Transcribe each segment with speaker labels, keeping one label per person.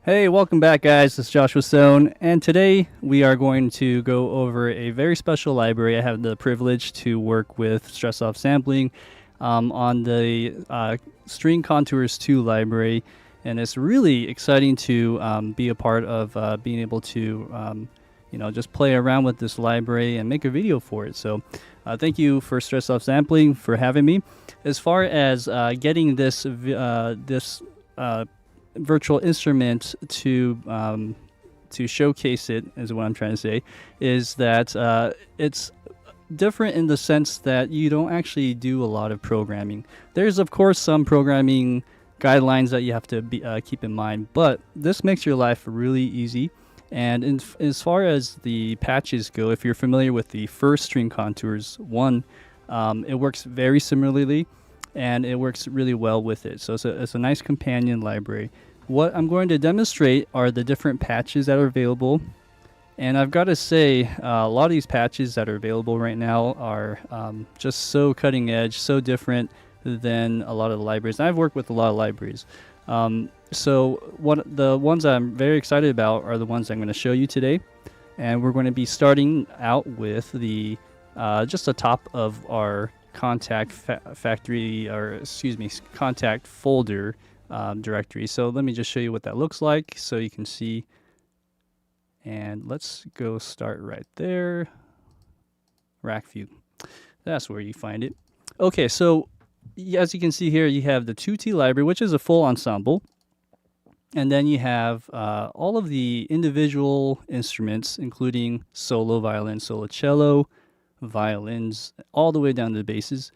Speaker 1: Hey, welcome back, guys. This is Joshua Stone, and today we are going to go over a very special library. I have the privilege to work with Strezov Sampling on the String Contours 2 library, and it's really exciting to be a part of being able to just play around with this library and make a video for it. So thank you for Strezov Sampling for having me. As far as getting this virtual instrument to showcase it, is what I'm trying to say, is that it's different in the sense that you don't actually do a lot of programming. There's of course some programming guidelines that you have to keep in mind, but this makes your life really easy. And as far as the patches go, if you're familiar with the first String Contours 1, it works very similarly, and it works really well with it. So it's a nice companion library. What I'm going to demonstrate are the different patches that are available. And I've got to say, a lot of these patches that are available right now are just so cutting edge, so different than a lot of the libraries. And I've worked with a lot of libraries. So the ones I'm very excited about are the ones I'm going to show you today. And we're going to be starting out with the just the top of our contact contact folder directory. So let me just show you what that looks like so you can see. And let's go start right there. Rack view. That's where you find it. Okay, so as you can see here, you have the Tutti library, which is a full ensemble. And then you have all of the individual instruments, including solo violin, solo cello, violins, all the way down to the basses.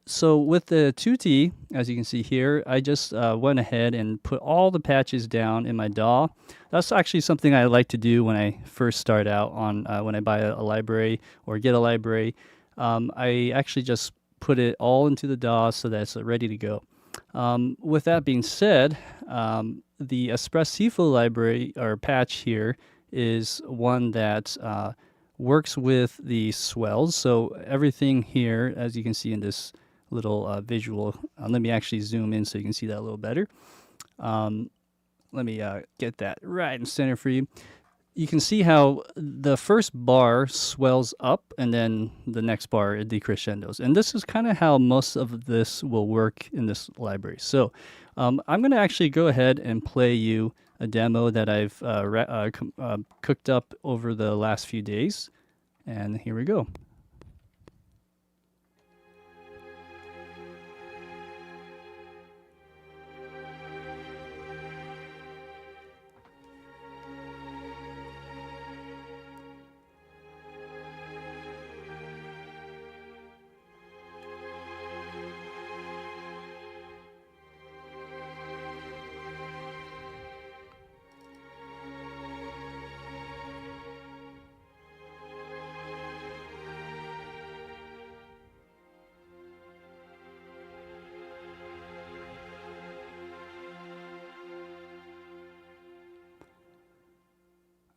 Speaker 1: So with the Tutti, as you can see here, I just went ahead and put all the patches down in my DAW. That's actually something I like to do when I first start out on when I buy a library or get a library. I actually just put it all into the DAW so that it's ready to go. With that being said, the Espressivo library or patch here is one that works with the swells. So everything here, as you can see in this little visual, let me actually zoom in so you can see that a little better. Let me get that right in center for you. You can see how the first bar swells up and then the next bar it decrescendos. And this is kind of how most of this will work in this library. So I'm going to actually go ahead and play you a demo that I've cooked up over the last few days. And here we go.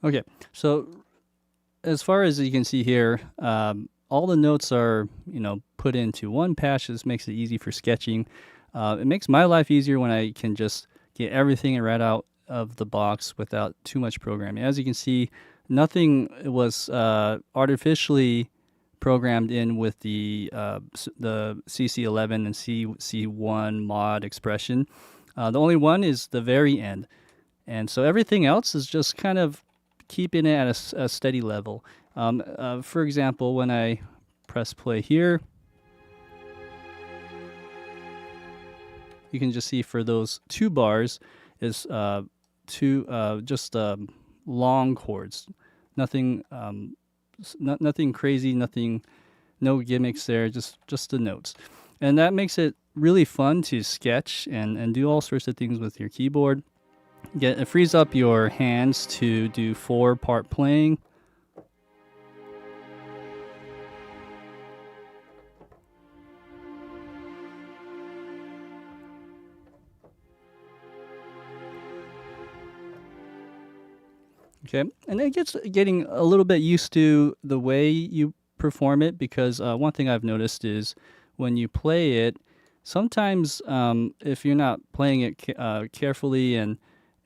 Speaker 1: Okay, so as far as you can see here, all the notes are, put into one patch. This makes it easy for sketching. It makes my life easier when I can just get everything right out of the box without too much programming. As you can see, nothing was artificially programmed in with the CC11 and CC1 mod expression. The only one is the very end. And so everything else is just kind of keeping it at a steady level. For example, when I press play here, you can just see for those two bars is just long chords. Nothing nothing crazy, no gimmicks there, just the notes. And that makes it really fun to sketch and do all sorts of things with your keyboard. It frees up your hands to do 4-part playing. Okay, and it gets getting a little bit used to the way you perform it, because one thing I've noticed is when you play it, sometimes if you're not playing it carefully and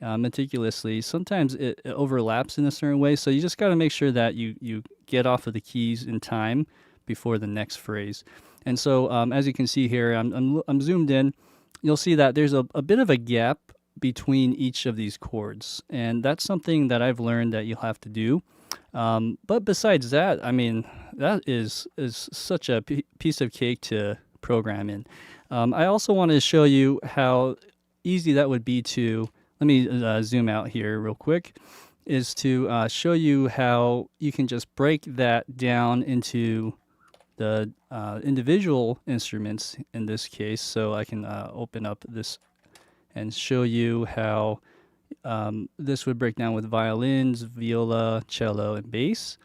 Speaker 1: meticulously. Sometimes it overlaps in a certain way, so you just got to make sure that you get off of the keys in time before the next phrase. And so as you can see here, I'm zoomed in. You'll see that there's a bit of a gap between each of these chords, and that's something that I've learned that you'll have to do. But besides that, I mean, that is such a piece of cake to program in. I also wanted to show you how easy that would be to, let me zoom out here real quick, is to show you how you can just break that down into the individual instruments in this case. So I can open up this and show you how this would break down with violins, viola, cello, and bass.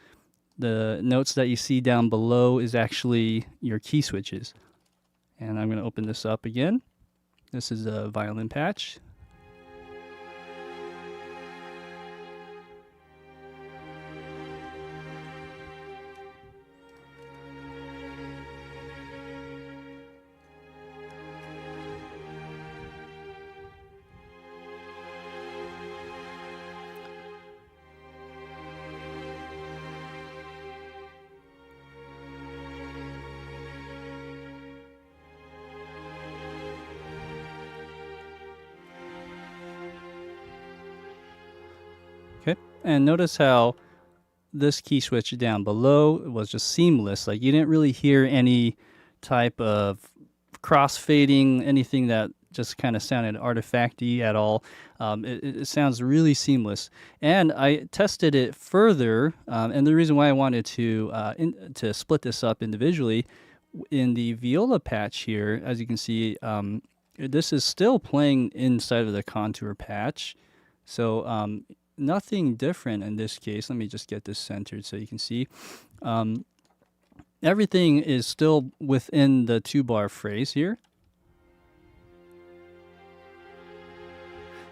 Speaker 1: The notes that you see down below is actually your key switches. And I'm going to open this up again. This is a violin patch. Okay, and notice how this key switch down below was just seamless. Like you didn't really hear any type of crossfading, anything that just kind of sounded artifacty at all. It sounds really seamless. And I tested it further, and the reason why I wanted to split this up individually, in the viola patch here, as you can see, this is still playing inside of the contour patch. So nothing different in this case. Let me just get this centered so you can see. Everything is still within the 2-bar phrase here.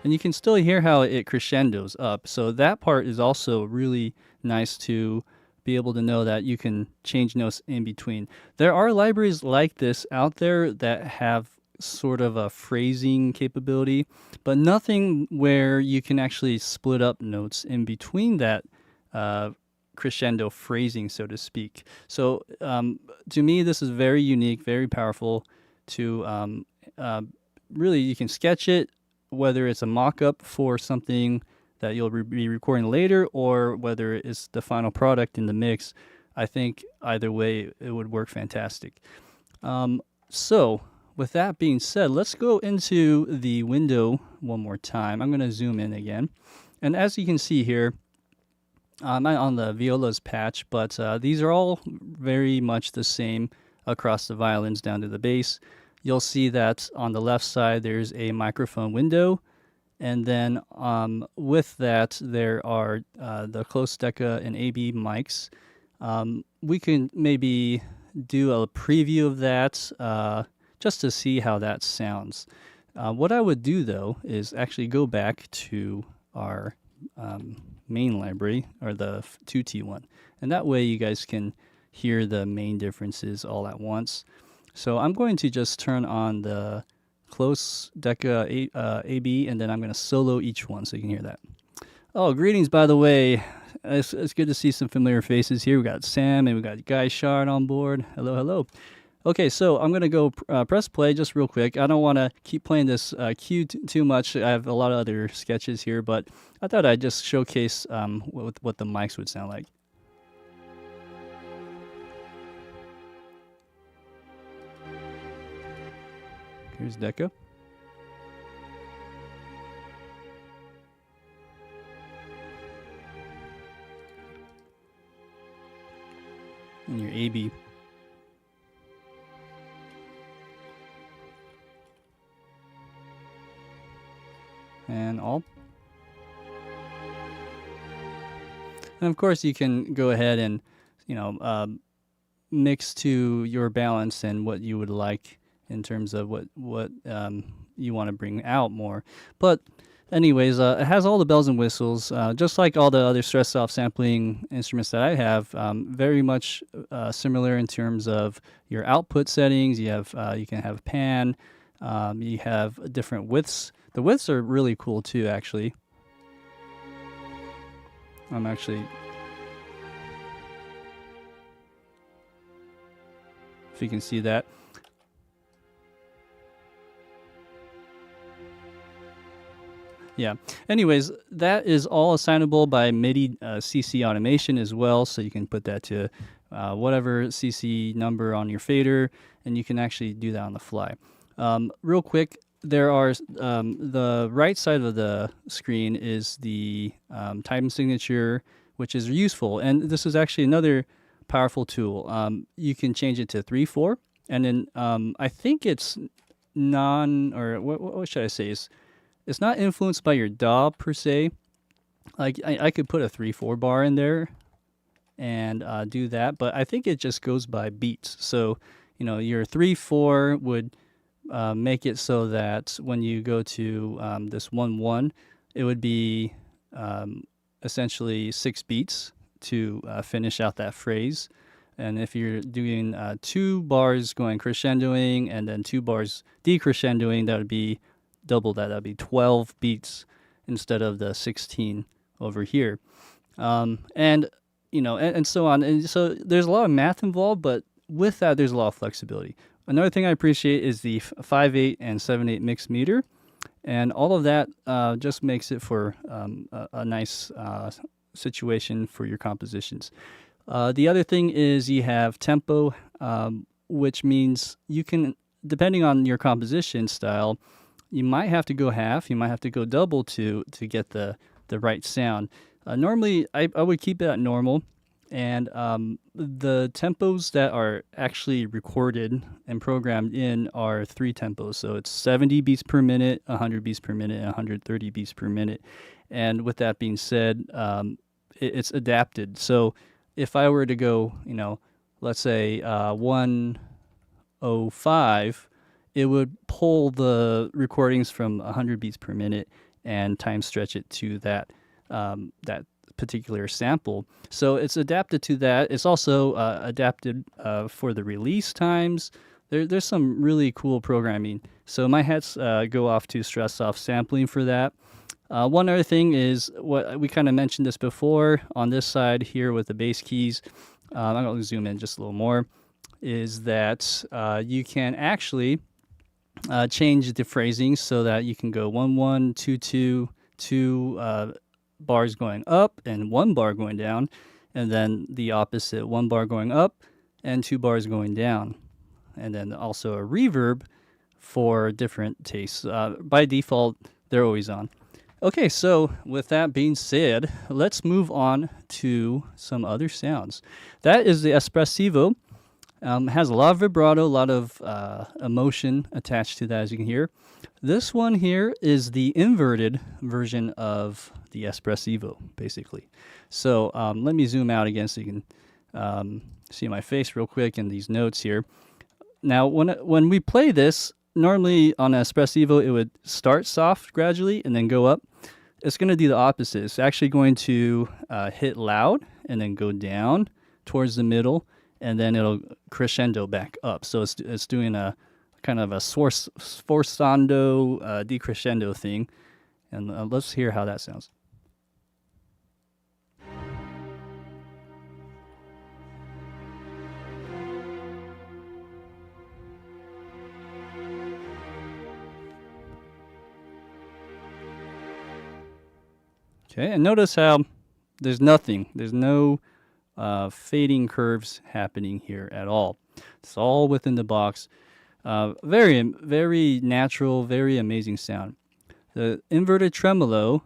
Speaker 1: And you can still hear how it crescendos up. So that part is also really nice to be able to know that you can change notes in between. There are libraries like this out there that have sort of a phrasing capability, but nothing where you can actually split up notes in between that crescendo phrasing, so to speak. So to me, this is very unique, very powerful to really, you can sketch it, whether it's a mock-up for something that you'll be recording later or whether it's the final product in the mix. I think either way, it would work fantastic. So with that being said, let's go into the window one more time. I'm going to zoom in again. And as you can see here, I'm on the violas patch, but these are all very much the same across the violins down to the bass. You'll see that on the left side, there's a microphone window. And then with that, there are the close Decca and AB mics. We can maybe do a preview of that just to see how that sounds. What I would do, though, is actually go back to our main library, or the Tutti one. And that way you guys can hear the main differences all at once. So I'm going to just turn on the close Decca AB, and then I'm going to solo each one so you can hear that. Oh, greetings, by the way. It's good to see some familiar faces here. We got Sam and we got Guy Shard on board. Hello, hello. Okay, so I'm going to go press play just real quick. I don't want to keep playing this cue too much. I have a lot of other sketches here, but I thought I'd just showcase what the mics would sound like. Here's Decca. And your AB. And all. And of course you can go ahead and, mix to your balance and what you would like in terms of what you want to bring out more. But anyways, it has all the bells and whistles, just like all the other Strezov sampling instruments that I have. Very much similar in terms of your output settings. You can have pan, You have different widths. The widths are really cool too, actually. I'm actually, if you can see that. Yeah. Anyways, that is all assignable by MIDI CC automation as well. So you can put that to whatever CC number on your fader, and you can actually do that on the fly. Real quick, there are the right side of the screen is the time signature, which is useful. And this is actually another powerful tool. You can change it to 3/4, and then I think it's what should I say? It's not influenced by your DAW per se. Like I could put a 3/4 bar in there and do that, but I think it just goes by beats. So, you know, your 3/4 would make it so that when you go to this 1/1, it would be essentially 6 beats to finish out that phrase. And if you're doing 2 bars going crescendoing and then 2 bars decrescendoing, that would be double that. That would be 12 beats instead of the 16 over here. And, you know, and so on. And so there's a lot of math involved, but with that, there's a lot of flexibility. Another thing I appreciate is the 5/8 and 7/8 mix meter. And all of that just makes it for a nice situation for your compositions. The other thing is you have tempo, which means you can, depending on your composition style, you might have to go half, you might have to go double to get the right sound. Normally, I would keep it at normal, and the tempos that are actually recorded and programmed in are 3 tempos. So it's 70 beats per minute, 100 beats per minute, and 130 beats per minute. And with that being said, it's adapted. So if I were to go, you know, let's say 105, it would pull the recordings from 100 beats per minute and time stretch it to that that particular sample. So it's adapted to that. It's also adapted for the release times. There's some really cool programming. So my hats go off to Strezov Sampling for that. One other thing is what we kind of mentioned this before on this side here with the bass keys. I'm going to zoom in just a little more. Is that you can actually change the phrasing so that you can go 1/1, 2/2, 2 bars going up and 1 bar going down, and then the opposite, 1 bar going up and 2 bars going down, and then also a reverb for different tastes. By default, they're always on. Okay, so with that being said, let's move on to some other sounds. That is the Espressivo. It has a lot of vibrato, a lot of emotion attached to that, as you can hear. This one here is the inverted version of the Espressivo, basically. So let me zoom out again so you can see my face real quick and these notes here. Now, when we play this, normally on Espressivo, it would start soft gradually and then go up. It's going to do the opposite. It's actually going to hit loud and then go down towards the middle, and then it'll crescendo back up. So it's doing a kind of a sforzando decrescendo thing. And let's hear how that sounds. Okay, and notice how there's nothing. There's no fading curves happening here at all. It's all within the box. Very, very natural, very amazing sound. The inverted tremolo,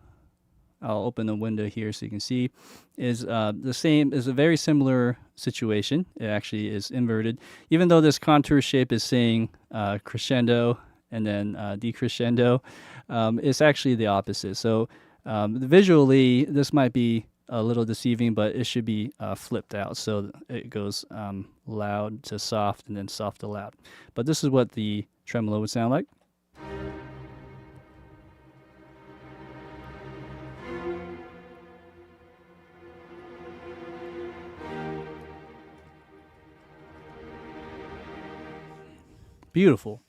Speaker 1: I'll open the window here so you can see, is the same, is a very similar situation. It actually is inverted. Even though this contour shape is saying crescendo and then decrescendo, it's actually the opposite. So visually, this might be a little deceiving, but it should be flipped out. So it goes loud to soft and then soft to loud. But this is what the tremolo would sound like. Beautiful.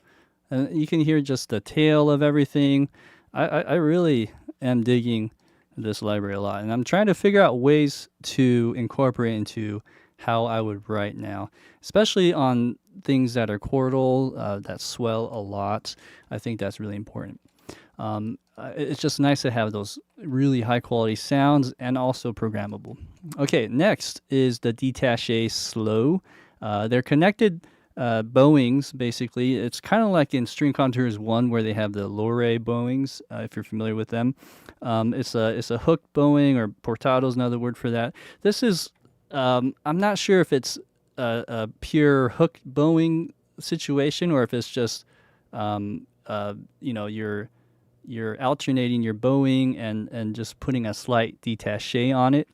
Speaker 1: And you can hear just the tail of everything. I really am digging this library a lot, and I'm trying to figure out ways to incorporate into how I would write now, especially on things that are chordal, that swell a lot. I think that's really important. It's just nice to have those really high quality sounds and also programmable. Okay, next is the Détaché-Slow. They're connected bowings, basically. It's kind of like in String Contours 1 where they have the Lore bowings, if you're familiar with them. It's a hook bowing, or portado is another word for that. This is, I'm not sure if it's a pure hook bowing situation or if it's just, you're alternating your bowing and just putting a slight détaché on it.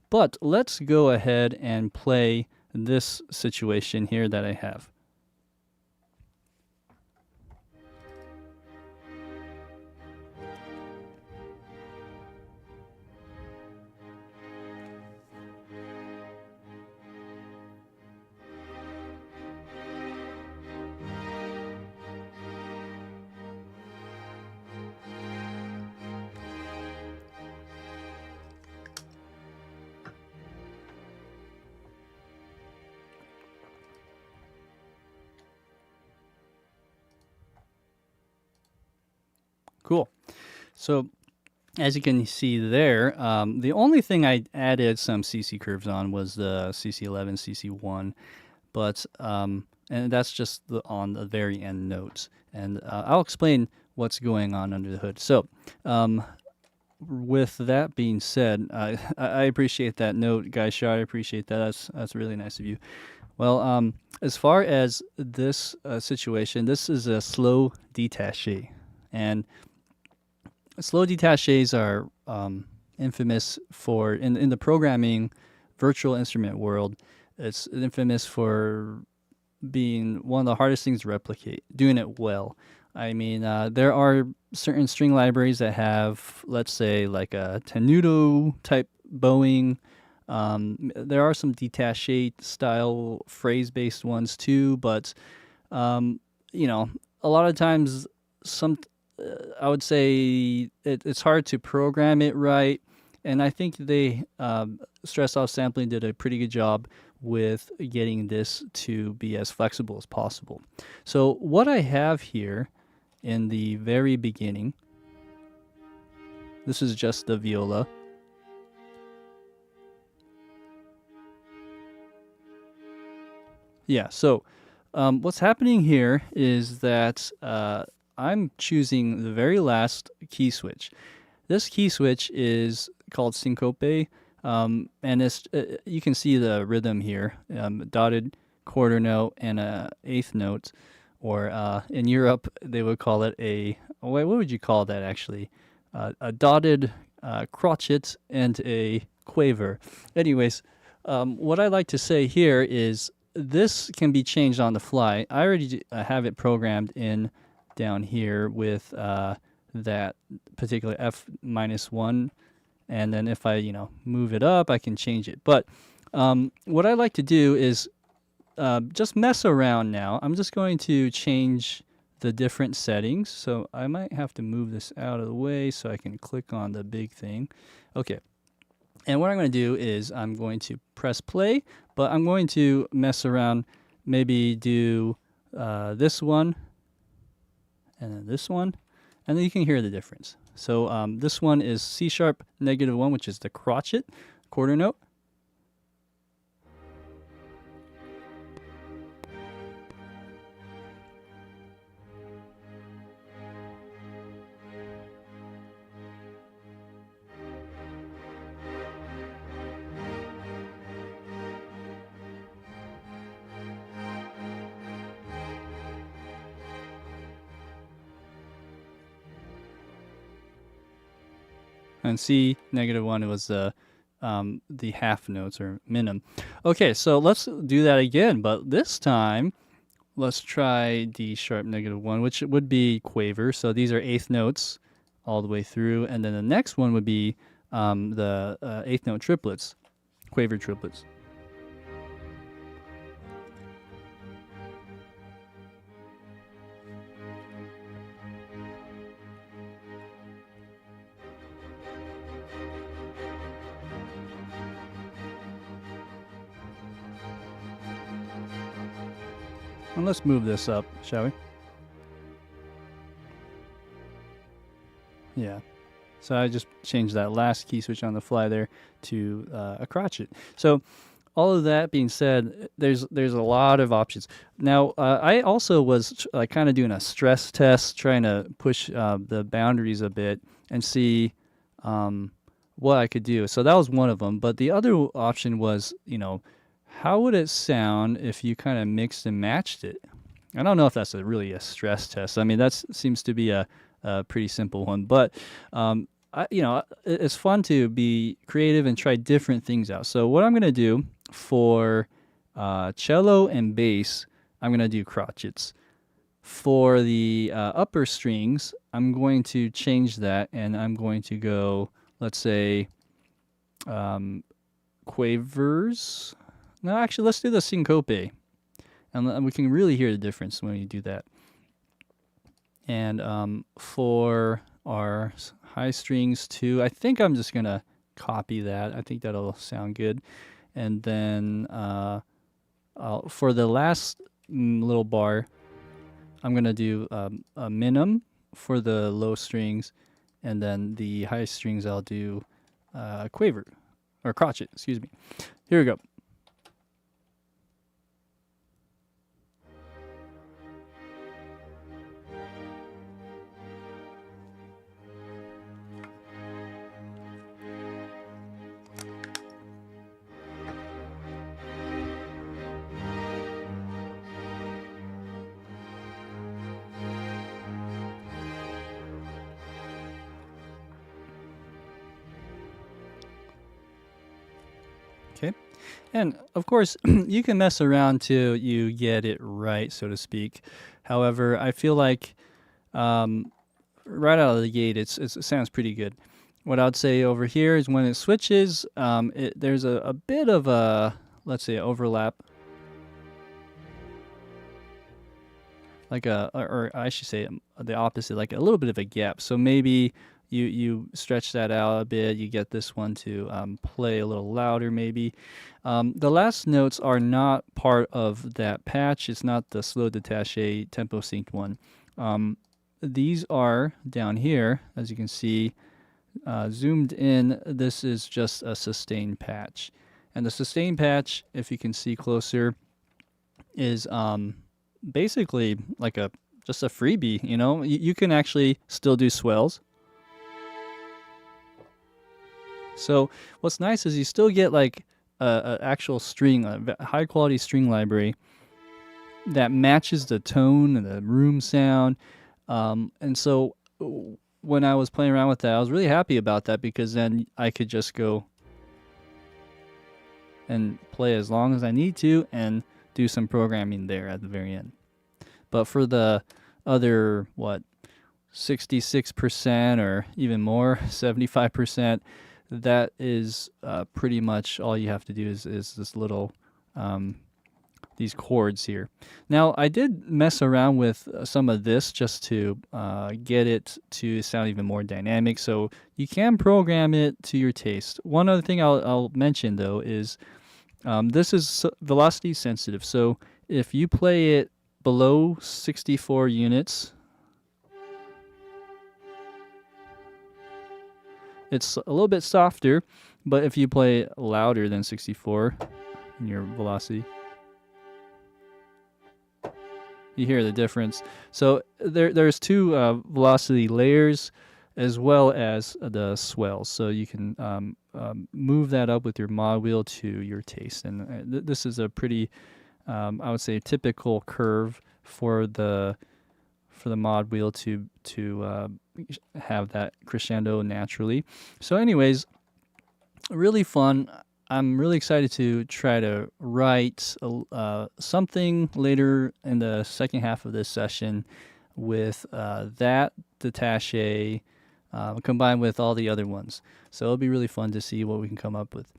Speaker 1: But let's go ahead and play this situation here that I have. Cool. So as you can see there, the only thing I added some CC curves on was the CC11, CC1, but and that's just on the very end notes. And I'll explain what's going on under the hood. So with that being said, I appreciate that note, Guy Shaw. I appreciate that. That's really nice of you. Well, as far as this situation, this is a slow détaché, and slow détachés are infamous for in the programming virtual instrument world. It's infamous for being one of the hardest things to replicate, doing it well. I mean, there are certain string libraries that have, let's say, like a tenuto type bowing. There are some détaché style phrase based ones too, but a lot of times I would say it's hard to program it right, and I think Strezov Sampling did a pretty good job with getting this to be as flexible as possible. So what I have here in the very beginning, this is just the viola. Yeah, so what's happening here is that I'm choosing the very last key switch. This key switch is called syncope, and it's you can see the rhythm here, dotted quarter note and a eighth note, or in Europe they would call it what would you call that actually? A dotted crotchet and a quaver. Anyways, what I like to say here is this can be changed on the fly. I already have it programmed in down here with that particular F-1, and then if I move it up, I can change it. But what I like to do is just mess around now. I'm just going to change the different settings. So I might have to move this out of the way so I can click on the big thing. Okay. And what I'm going to do is I'm going to press play, but I'm going to mess around, maybe do this one, and then this one, and then you can hear the difference. So this one is C sharp -1, which is the crotchet quarter note. And C-1 was the half notes or minim. Okay, so let's do that again, but this time let's try D sharp -1, which would be quaver. So these are eighth notes all the way through, and then the next one would be the eighth note triplets, quaver triplets. And let's move this up, shall we? Yeah. So I just changed that last key switch on the fly there to a crotchet. So all of that being said, there's a lot of options. Now, I also was like kind of doing a stress test, trying to push the boundaries a bit and see what I could do. So that was one of them. But the other option was, how would it sound if you kind of mixed and matched it? I don't know if that's really a stress test. I mean, that seems to be a pretty simple one. But it's fun to be creative and try different things out. So what I'm going to do for cello and bass, I'm going to do crotchets. For the upper strings, I'm going to change that, and I'm going to go, let's say, quavers. No, actually, let's do the syncope. And we can really hear the difference when you do that. And for our high strings too, I think I'm just going to copy that. I think that'll sound good. And then for the last little bar, I'm going to do a minim for the low strings. And then the high strings, I'll do quaver, or crotchet, excuse me. Here we go. Okay. And of course, you can mess around till you get it right, so to speak. However, I feel like right out of the gate, it sounds pretty good. What I'd say over here is when it switches, there's a bit of a, let's say, overlap. Like or I should say the opposite, like a little bit of a gap. So maybe you stretch that out a bit, you get this one to play a little louder maybe. The last notes are not part of that patch. It's not the slow détaché tempo synced one. These are down here, as you can see, zoomed in. This is just a sustain patch. And the sustain patch, if you can see closer, is basically like just a freebie. You can actually still do swells. So what's nice is you still get like a actual string, a high quality string library that matches the tone and the room sound. And so when I was playing around with that, I was really happy about that, because then I could just go and play as long as I need to and do some programming there at the very end. But for the other, 66% or even more, 75%, that is pretty much all you have to do is this little, these chords here. Now, I did mess around with some of this just to get it to sound even more dynamic, so you can program it to your taste. One other thing I'll mention, though, is this is velocity sensitive, so if you play it below 64 units, it's a little bit softer, but if you play louder than 64 in your velocity, you hear the difference. So there's two velocity layers as well as the swells. So you can move that up with your mod wheel to your taste. And this is a pretty, I would say, typical curve for the mod wheel to have that crescendo naturally. So anyways, really fun. I'm really excited to try to write something later in the second half of this session with that détaché combined with all the other ones. So it'll be really fun to see what we can come up with.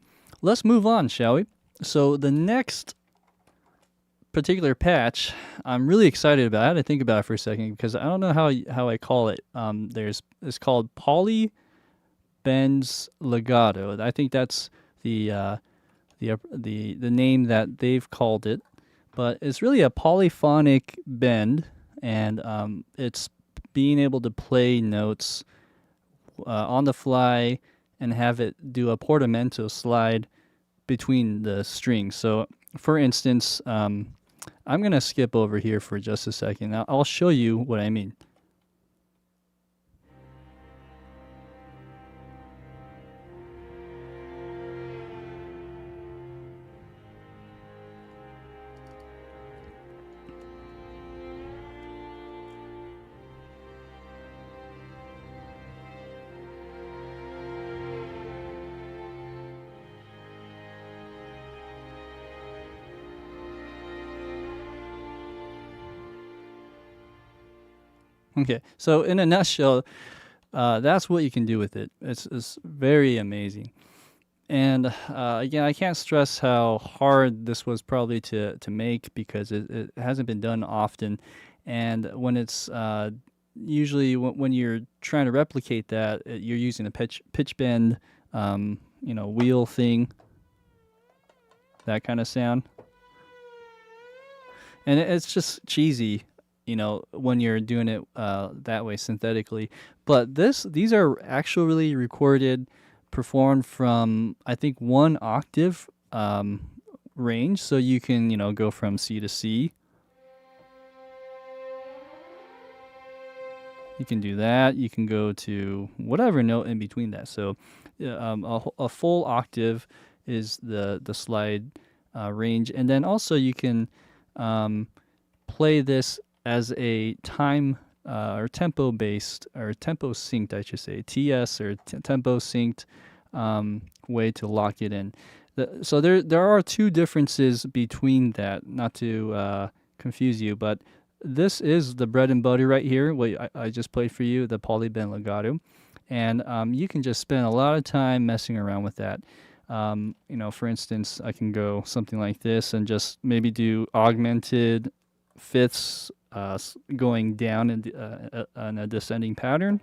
Speaker 1: Let's move on, shall we? So the next particular patch I'm really excited about. I had to think about it for a second because I don't know how I call it. It's called Polybend Legato. I think that's the name that they've called it, but it's really a polyphonic bend, and it's being able to play notes on the fly and have it do a portamento slide between the strings. So, for instance, I'm going to skip over here for just a second. I'll show you what I mean. Okay, so in a nutshell, that's what you can do with it. It's very amazing. And again, I can't stress how hard this was probably to make, because it hasn't been done often. And when it's usually when you're trying to replicate that, you're using a pitch bend, wheel thing, that kind of sound. And it's just cheesy, when you're doing it that way synthetically. But these are actually recorded, performed from, I think, 1 octave range. So you can, go from C to C. You can do that. You can go to whatever note in between that. So a full octave is the slide range. And then also you can play this as a time or tempo based, or tempo synced, I should say, TS or tempo synced way to lock it in. So there are 2 differences between that, not to confuse you, but this is the bread and butter right here, what I just played for you, the Polybend Legato. And you can just spend a lot of time messing around with that. For instance, I can go something like this and just maybe do augmented fifths going down in a descending pattern.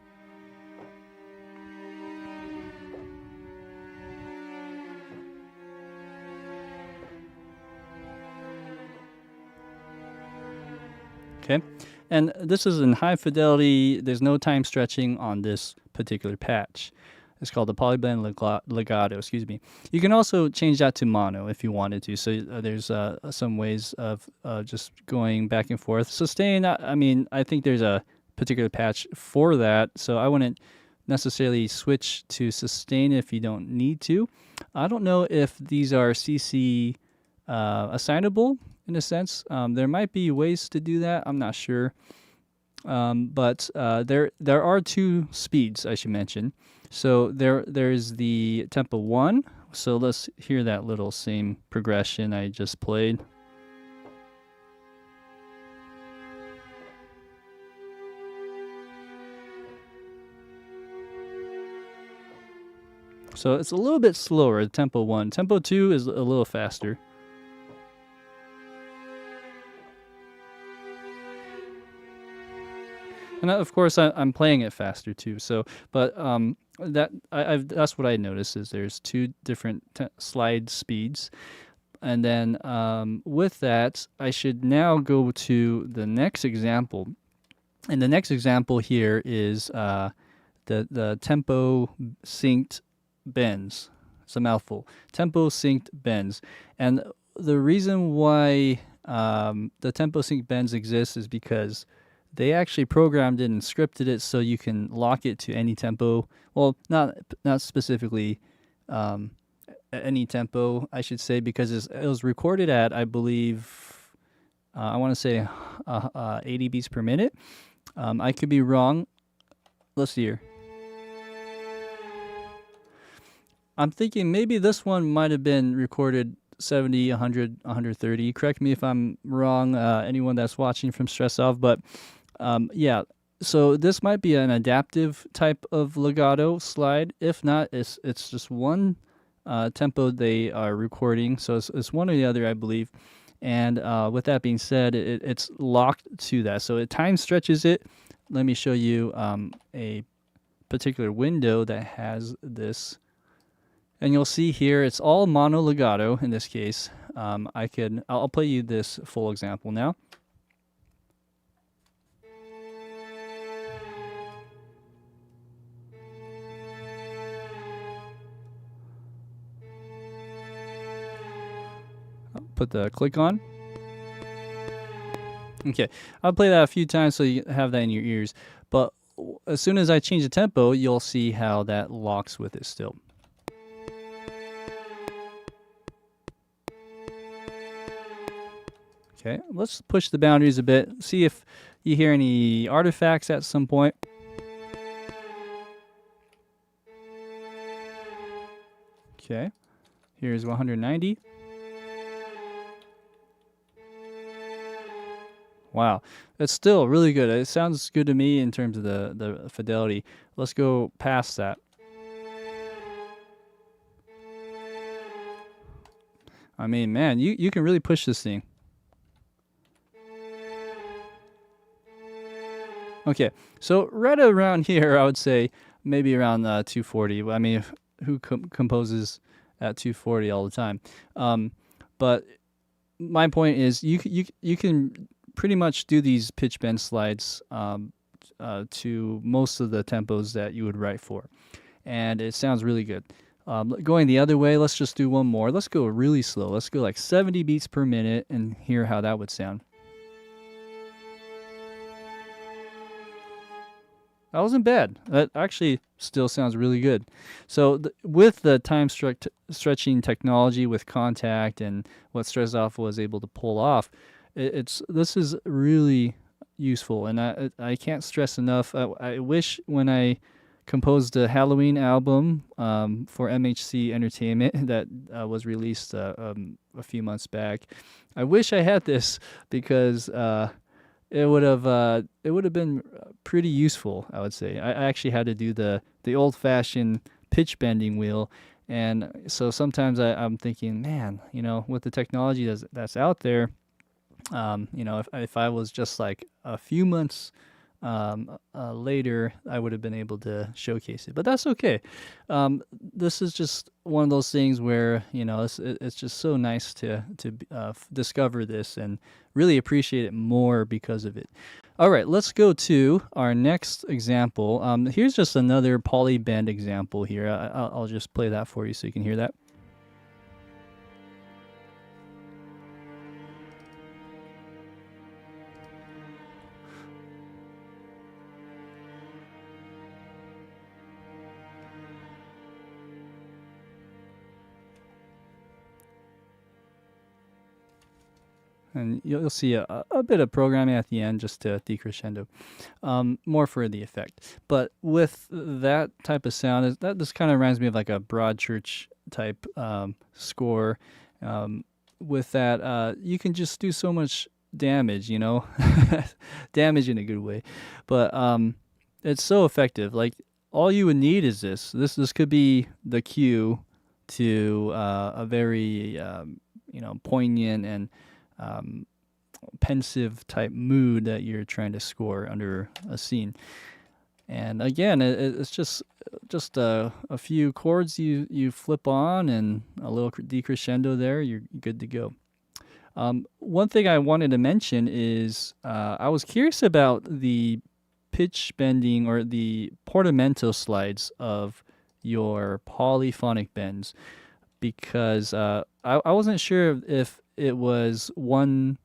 Speaker 1: Okay, and this is in high fidelity. There's no time stretching on this particular patch. It's called the Polybend Legato, excuse me. You can also change that to mono if you wanted to. So there's some ways of just going back and forth. Sustain, I think there's a particular patch for that, so I wouldn't necessarily switch to sustain if you don't need to. I don't know if these are CC assignable in a sense. There might be ways to do that. I'm not sure. But there are 2 speeds, I should mention. So there's the tempo 1. So let's hear that little same progression I just played. So it's a little bit slower, tempo 1. Tempo 2 is a little faster. And of course, I'm playing it faster too. So, but that's what I noticed, is there's 2 different slide speeds, and then with that, I should now go to the next example, and the next example here is the Tempo-Synced Bends. It's a mouthful. Tempo-Synced Bends, and the reason why the Tempo-Synced Bends exists is because they actually programmed it and scripted it so you can lock it to any tempo. Well, not specifically any tempo, I should say, because it was recorded at, I believe, I want to say 80 beats per minute. I could be wrong. Let's see here. I'm thinking maybe this one might have been recorded 70, 100, 130. Correct me if I'm wrong, anyone that's watching from Strezov, but yeah, so this might be an adaptive type of legato slide. If not, it's just one tempo they are recording, so it's one or the other, I believe. And with that being said, it's locked to that, so it time stretches it. Let me show you a particular window that has this, and you'll see here it's all mono legato in this case. I'll play you this full example now. I'll put the click on. Okay, I'll play that a few times so you have that in your ears. But as soon as I change the tempo, you'll see how that locks with it still. Okay, let's push the boundaries a bit. See if you hear any artifacts at some point. Okay, here's 190. Wow, that's still really good. It sounds good to me in terms of the fidelity. Let's go past that. I mean, man, you can really push this thing. Okay, so right around here, I would say maybe around 240. I mean, who composes at 240 all the time? But my point is, you can pretty much do these pitch bend slides to most of the tempos that you would write for, and it sounds really good. Going the other way, let's just do one more. Let's go really slow. Let's go like 70 beats per minute and hear how that would sound. That wasn't bad. That actually still sounds really good. So with the time stretching technology with contact and what Strezov was able to pull off, this is really useful, and I can't stress enough. I wish when I composed a Halloween album for MHC Entertainment that was released a few months back, I wish I had this because it would have been pretty useful, I would say. I actually had to do the old-fashioned pitch bending wheel, and so sometimes I'm thinking, man, with the technology that's out there, if I was just like a few months later, I would have been able to showcase it. But that's okay. This is just one of those things where it's just so nice to discover this and really appreciate it more because of it. All right, let's go to our next example. Here's just another polybend example here. I'll just play that for you so you can hear that. And you'll see a bit of programming at the end just to decrescendo, more for the effect. But with that type of sound, this kind of reminds me of like a Broadchurch type score. With that, you can just do so much damage, damage in a good way. But it's so effective. Like all you would need is this. This could be the cue to a very poignant and pensive type mood that you're trying to score under a scene. And again, it's just a few chords you flip on and a little decrescendo there, you're good to go. One thing I wanted to mention is I was curious about the pitch bending or the portamento slides of your polyphonic bends, because I wasn't sure if it was one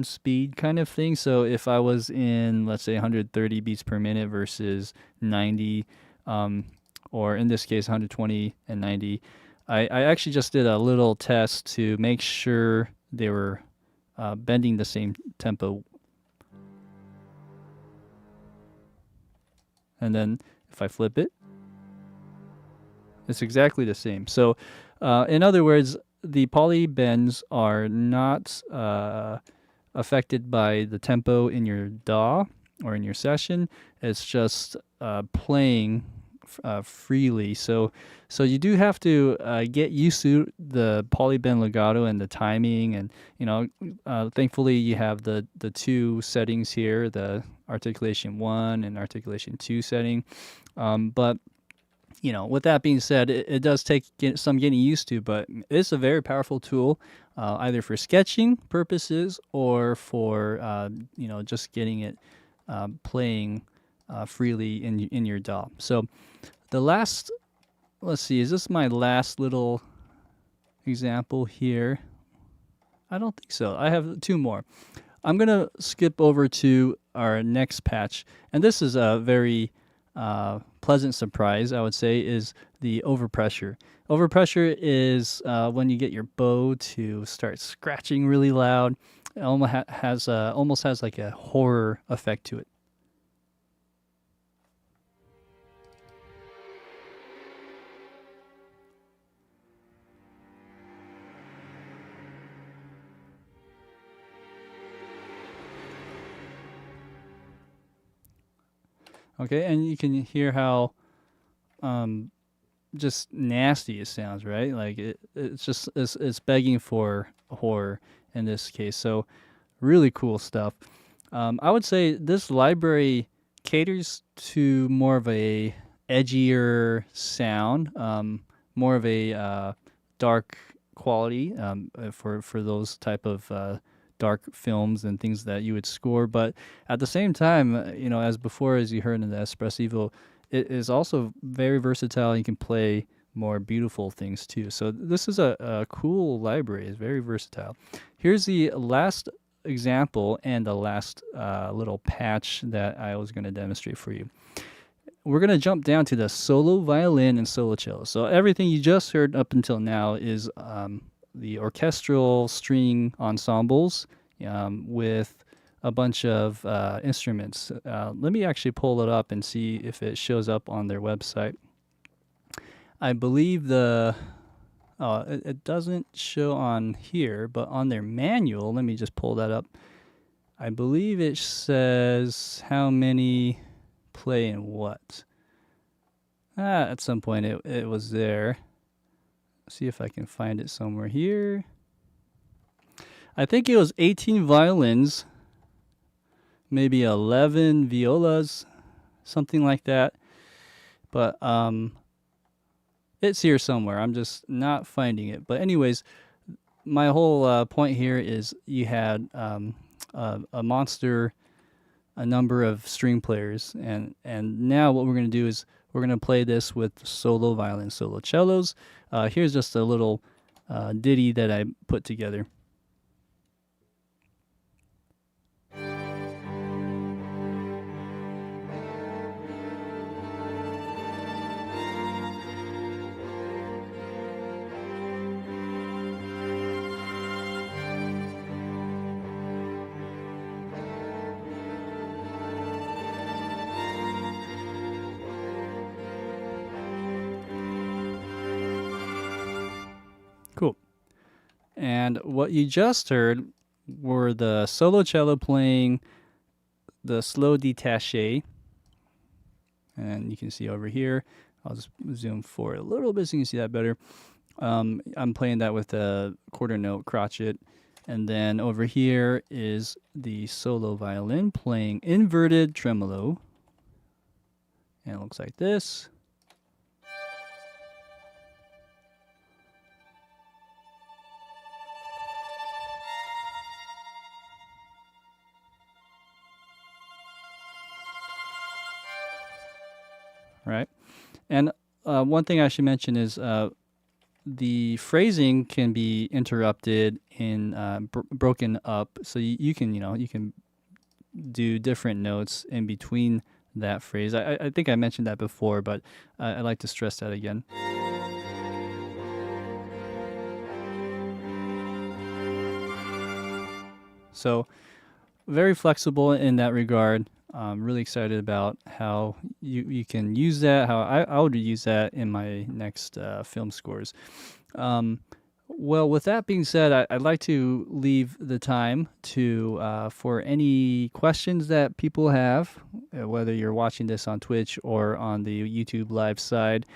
Speaker 1: speed kind of thing. So if I was in, let's say, 130 beats per minute versus 90, or in this case 120 and 90, I actually just did a little test to make sure they were bending the same tempo. And then if I flip it, it's exactly the same. So in other words, the poly bends are not affected by the tempo in your DAW or in your session. It's just playing freely. So you do have to get used to the Polybend Legato and the timing, and thankfully you have the two settings here, the articulation 1 and articulation 2 setting. But with that being said, it does take some getting used to, but it's a very powerful tool, either for sketching purposes or for just getting it playing freely in your DAW. So the last, let's see, is this my last little example here? I don't think so. I have two more. I'm gonna skip over to our next patch, and this is a very pleasant surprise, I would say, is the overpressure. Overpressure is when you get your bow to start scratching really loud. It almost has like a horror effect to it. Okay, and you can hear how just nasty it sounds, right? Like it's begging for horror in this case. So really cool stuff. I would say this library caters to more of a edgier sound, more of a dark quality for those type of dark films and things that you would score. But at the same time, as before, as you heard in the Espressivo, it is also very versatile. You can play more beautiful things too. So this is a cool library. It's very versatile. Here's the last example and the last little patch that I was going to demonstrate for you. We're going to jump down to the solo violin and solo cello. So everything you just heard up until now is the orchestral string ensembles with a bunch of instruments. Let me actually pull it up and see if it shows up on their website. I believe it doesn't show on here, but on their manual, let me just pull that up. I believe it says how many play in what. At some point it was there. See if I can find it somewhere here. I think it was 18 violins, maybe 11 violas, something like that. But it's here somewhere. I'm just not finding it. But anyways, my whole point here is you had a monster, a number of string players, and now what we're going to do is we're going to play this with solo violin, solo cellos. Here's just a little ditty that I put together. Cool. And what you just heard were the solo cello playing the slow détaché. And you can see over here, I'll just zoom forward a little bit so you can see that better. I'm playing that with a quarter note crotchet. And then over here is the solo violin playing inverted tremolo. And it looks like this. Right. And one thing I should mention is the phrasing can be interrupted in broken up, so you can do different notes in between that phrase. I think I mentioned that before, but I'd like to stress that again. So very flexible in that regard. I'm really excited about how you can use that, how I would use that in my next film scores. Well, with that being said, I'd like to leave the time to for any questions that people have, whether you're watching this on Twitch or on the YouTube live side.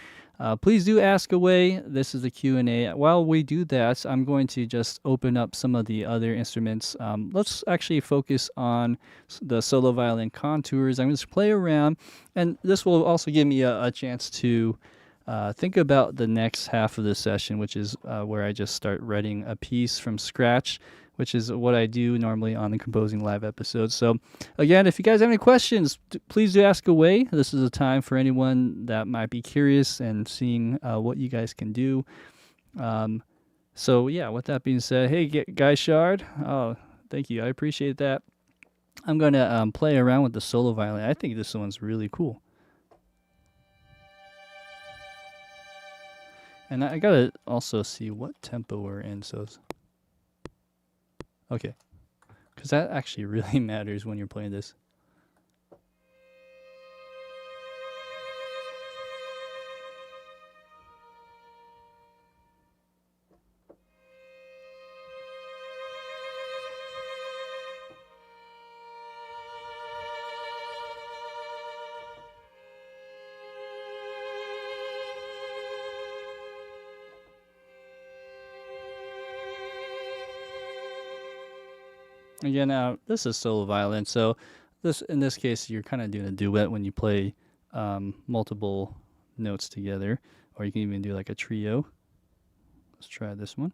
Speaker 1: Please do ask away. This is a Q&A. While we do that, I'm going to just open up some of the other instruments. Let's actually focus on the solo violin contours. I'm going to play around, and this will also give me a chance to think about the next half of the session, which is where I just start writing a piece from scratch, which is what I do normally on the Composing Live episodes. So again, if you guys have any questions, please do ask away. This is a time for anyone that might be curious and seeing what you guys can do. So yeah, with that being said, hey Guy Shard, oh, thank you, I appreciate that. I'm going to play around with the solo violin. I think this one's really cool. And I gotta also see what tempo we're in, so okay, because that actually really matters when you're playing this. Again, this is solo violin, so in this case you're kind of doing a duet when you play multiple notes together, or you can even do like a trio. Let's try this one.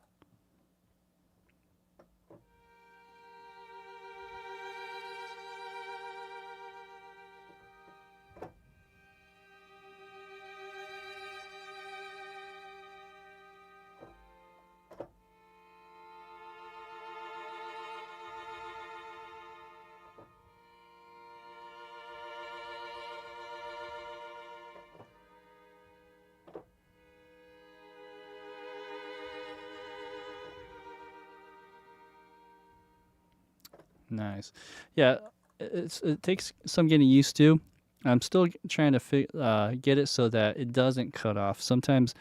Speaker 1: Nice. Yeah, it takes some getting used to. I'm still trying to get it so that it doesn't cut off. Sometimes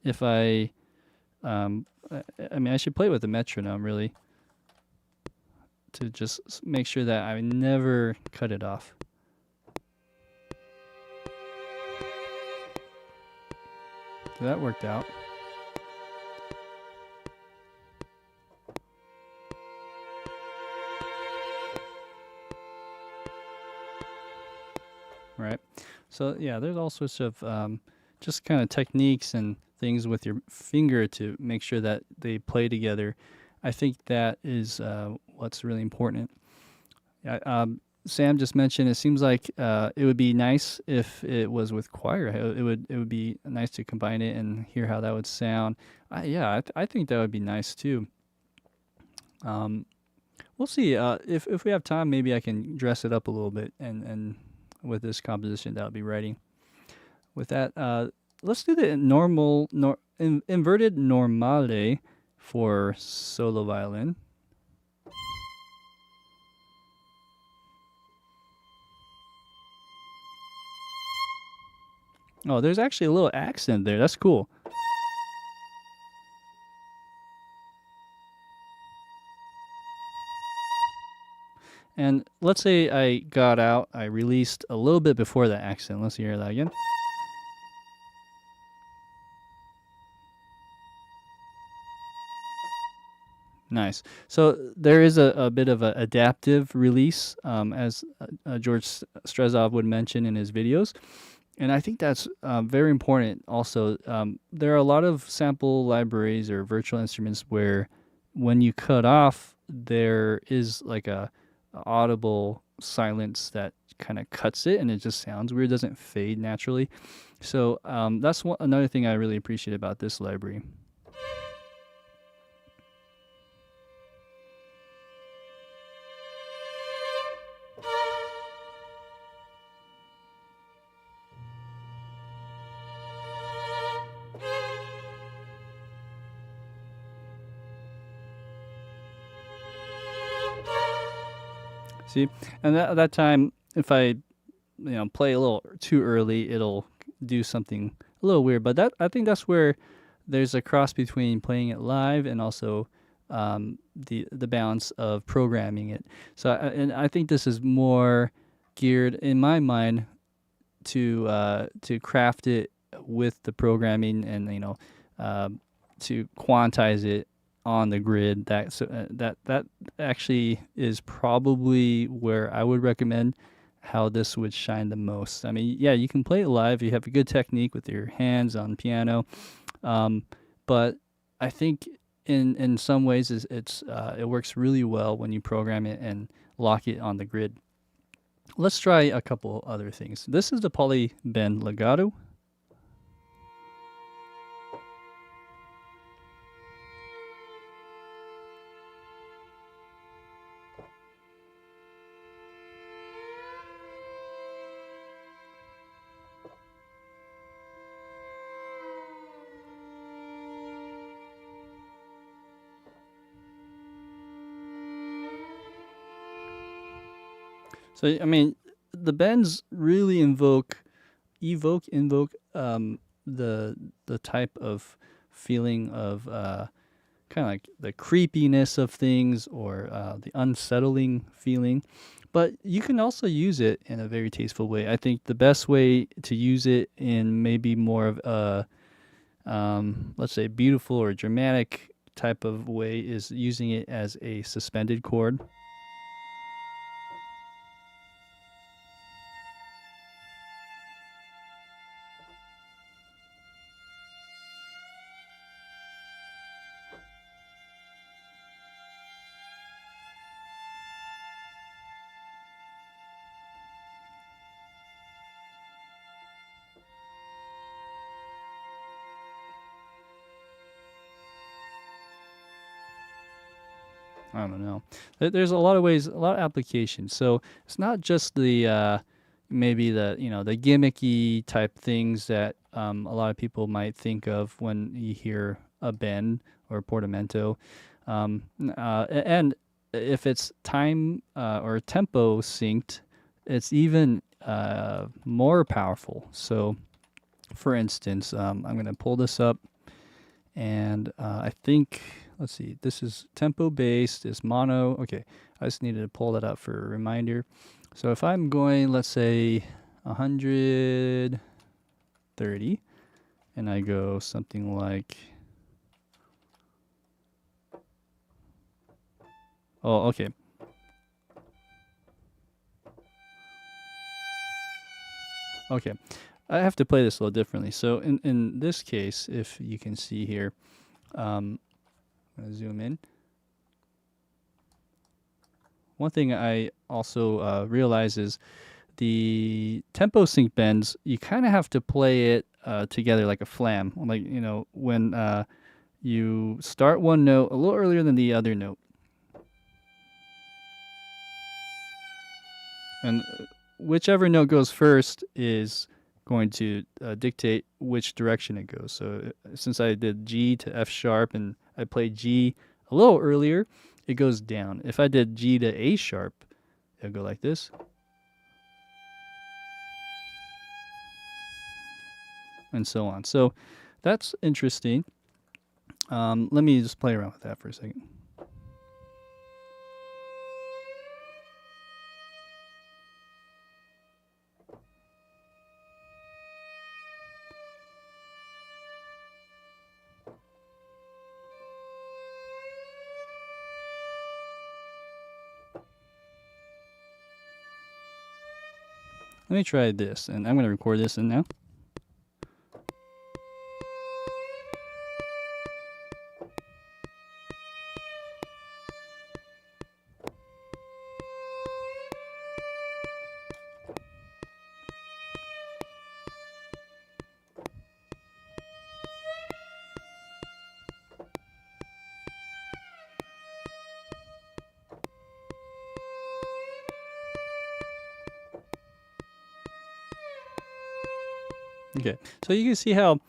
Speaker 1: if I mean, I should play with the metronome really to just make sure that I never cut it off. So that worked out. Right. So yeah, there's all sorts of just kind of techniques and things with your finger to make sure that they play together. I think that is what's really important. Sam just mentioned it seems like it would be nice if it was with choir. It would be nice to combine it and hear how that would sound. I think that would be nice too. We'll see. If we have time, maybe I can dress it up a little bit and with this composition that I'll be writing. With that, let's do the inverted normale for solo violin. Oh, there's actually a little accent there. That's cool. And let's say I released a little bit before that accent. Let's hear that again. Nice. So there is a bit of an adaptive release, as George Strezov would mention in his videos. And I think that's very important also. There are a lot of sample libraries or virtual instruments where when you cut off, there is like a audible silence that kind of cuts it and it just sounds weird, doesn't fade naturally. So that's another thing I really appreciate about this library. See, and at that time, if I, play a little too early, it'll do something a little weird. But I think that's where there's a cross between playing it live and also the balance of programming it. So, and I think this is more geared in my mind to craft it with the programming and to quantize it on the grid. That actually is probably where I would recommend how this would shine the most. I mean, yeah, you can play it live. You have a good technique with your hands on piano, but I think in some ways it works really well when you program it and lock it on the grid. Let's try a couple other things. This is the Polybend Legato. So I mean, the bends really invoke the type of feeling of kind of like the creepiness of things or the unsettling feeling. But you can also use it in a very tasteful way. I think the best way to use it in maybe more of a let's say beautiful or dramatic type of way is using it as a suspended chord. I don't know. There's a lot of ways, a lot of applications. So it's not just the maybe the the gimmicky type things that a lot of people might think of when you hear a bend or a portamento, and if it's time or tempo synced, it's even more powerful. So, for instance, I'm going to pull this up, and I think, let's see, this is tempo based, is mono. Okay, I just needed to pull that up for a reminder. So if I'm going, let's say 130, and I go something like, oh, okay. Okay, I have to play this a little differently. So in this case, if you can see here, I'm going to zoom in. One thing I also realize is the Tempo-Synceed Bends, you kind of have to play it together like a flam. Like, when you start one note a little earlier than the other note. And whichever note goes first is going to dictate which direction it goes. So since I did G to F sharp and I played G a little earlier, it goes down. If I did G to A sharp, it'll go like this. And so on. So that's interesting. Let me just play around with that for a second. Let me try this, and I'm going to record this in now. Okay, so you can see how,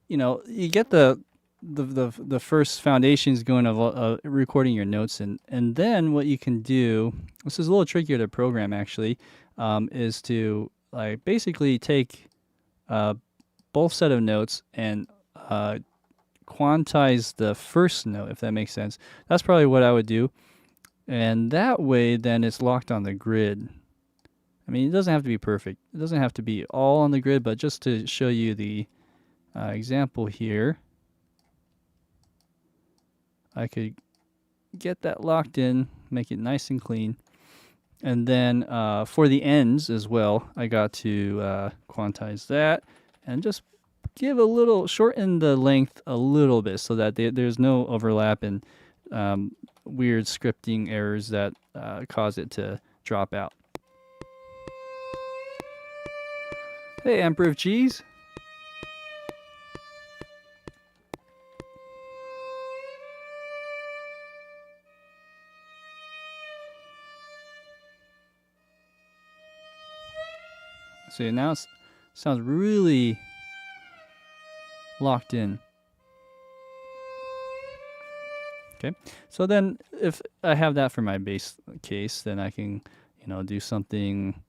Speaker 1: you get the first foundations going of recording your notes, and then what you can do. This is a little trickier to program actually, is to like basically take both set of notes and quantize the first note, if that makes sense. That's probably what I would do, and that way then it's locked on the grid. I mean, it doesn't have to be perfect. It doesn't have to be all on the grid, but just to show you the example here, I could get that locked in, make it nice and clean, And then for the ends as well, I got to quantize that and just give a little, shorten the length a little bit so that there's no overlap and weird scripting errors that cause it to drop out. Hey, Emperor of Cheese. See, now it sounds really locked in. Okay, so then if I have that for my bass case, then I can, do something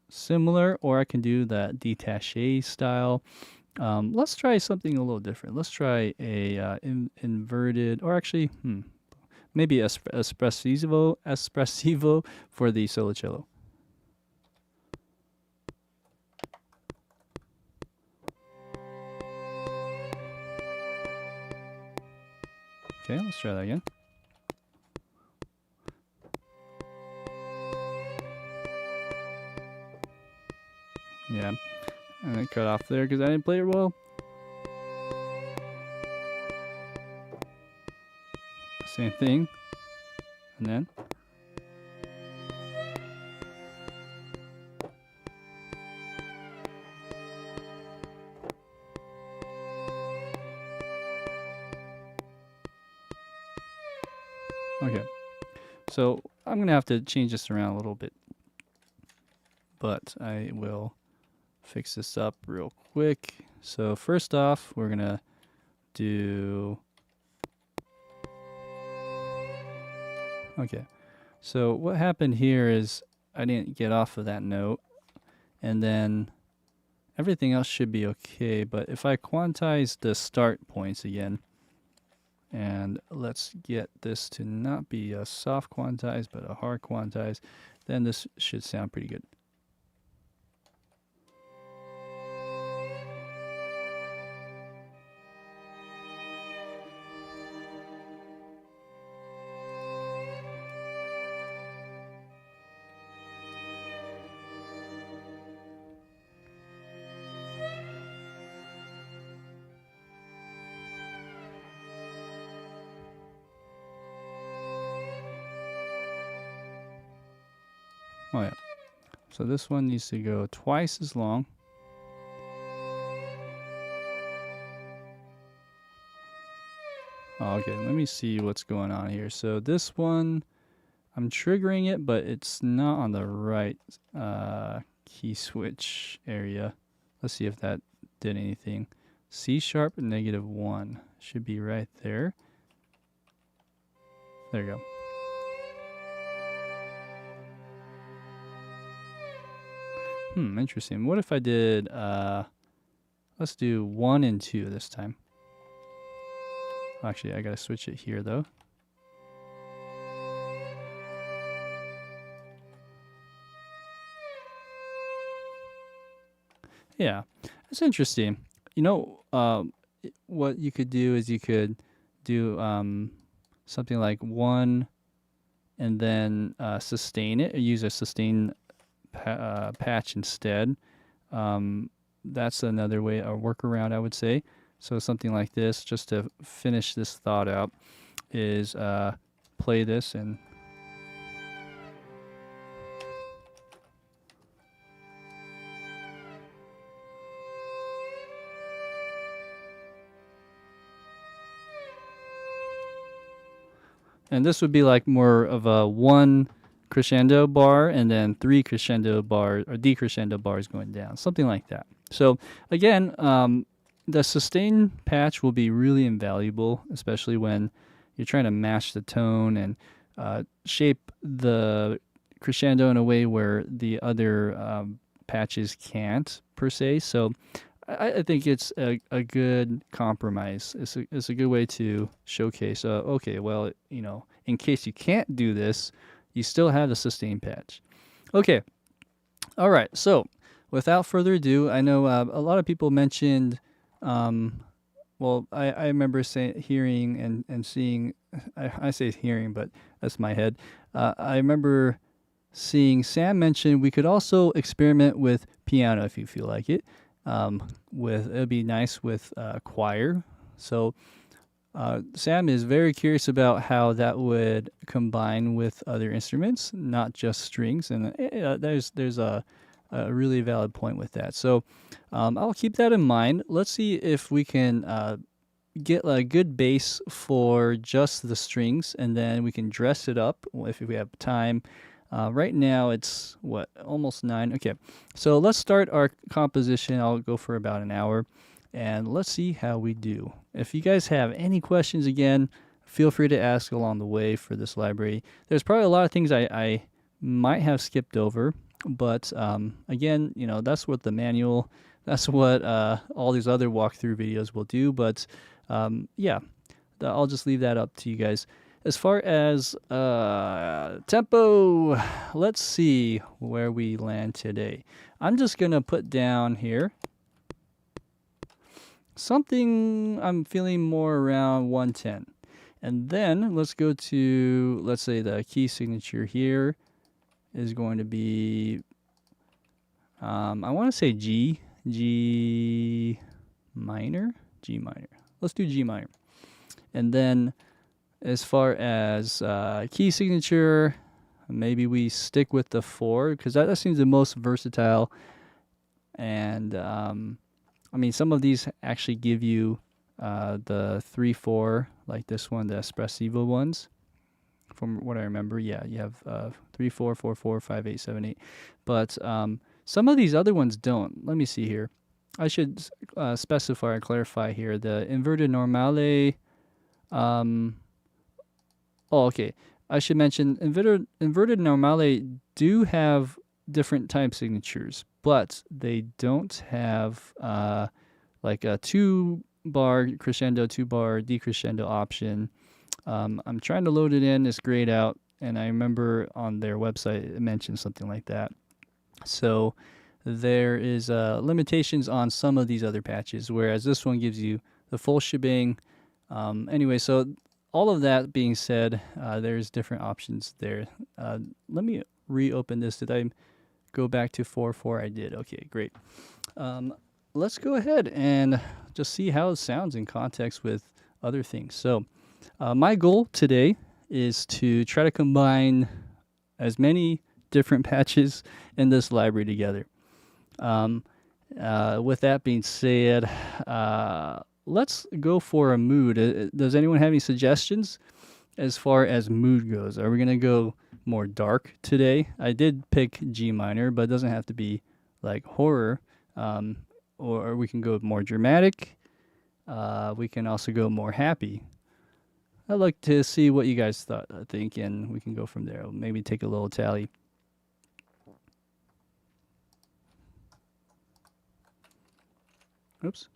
Speaker 1: similar, or I can do that détaché style. Let's try something a little different. Let's try a inverted, or actually, maybe espressivo for the solo cello. Okay, let's try that again. Yeah, and I cut off there because I didn't play it well. Same thing, and then. Okay, so I'm going to have to change this around a little bit, but I will fix this up real quick. So first off, we're going to do... Okay, so what happened here is I didn't get off of that note, and then everything else should be okay, but if I quantize the start points again, and let's get this to not be a soft quantize, but a hard quantize, then this should sound pretty good. Oh yeah, so this one needs to go twice as long. Oh, okay, let me see what's going on here. So this one, I'm triggering it, but it's not on the right key switch area. Let's see if that did anything. C sharp -1 should be right there. There you go. Interesting. What if I did, let's do 1 and 2 this time. Actually, I gotta switch it here though. Yeah, that's interesting. What you could do is you could do something like 1 and then sustain it, or use a sustain patch instead. That's another way, a workaround, I would say. So something like this, just to finish this thought out, is play this and... And this would be like more of a 1 crescendo bar and then 3 crescendo bars or decrescendo bars going down, something like that. So again, the sustain patch will be really invaluable, especially when you're trying to match the tone and shape the crescendo in a way where the other patches can't, per se. So I think it's a good compromise. It's a good way to showcase, okay, well, in case you can't do this, you still have the sustain patch. Okay, all right, so without further ado, I know a lot of people mentioned, well, I remember hearing and seeing, I say hearing, but that's my head. I remember seeing Sam mention we could also experiment with piano if you feel like it. It'd be nice with choir. So Sam is very curious about how that would combine with other instruments, not just strings, and there's a really valid point with that. So I'll keep that in mind. Let's see if we can get a good bass for just the strings, and then we can dress it up if we have time. Right now it's what, almost 9. Okay, so let's start our composition. I'll go for about an hour, and let's see how we do. If you guys have any questions, again, feel free to ask along the way for this library. There's probably a lot of things I might have skipped over, but again, that's what the manual, that's what all these other walkthrough videos will do. But yeah, I'll just leave that up to you guys. As far as tempo, let's see where we land today. I'm just going to put down here something I'm feeling more around 110. And then let's go to, let's say the key signature here is going to be, I want to say G minor. Let's do G minor. And then as far as key signature, maybe we stick with the 4 because that seems the most versatile. And I mean, some of these actually give you the 3/4, like this one, the Espressivo ones. From what I remember, yeah, you have 3/4, 4/4, 5/8, 7/8. But some of these other ones don't. Let me see here. I should specify or clarify here. The inverted normale. Okay. I should mention inverted normale do have different time signatures, but they don't have like a 2-bar crescendo, 2-bar decrescendo option. I'm trying to load it in. It's grayed out, and I remember on their website it mentioned something like that. So there is limitations on some of these other patches, whereas this one gives you the full shebang. Anyway, so all of that being said, there's different options there. Let me reopen this. Did I go back to 4/4? I did. Okay, great. Let's go ahead and just see how it sounds in context with other things. So my goal today is to try to combine as many different patches in this library together. With that being said, let's go for a mood. Does anyone have any suggestions as far as mood goes? Are we going to go more dark today? I did pick G minor, but it doesn't have to be like horror. Or we can go more dramatic. We can also go more happy. I'd like to see what you guys think, and we can go from there. Maybe take a little tally. Oops.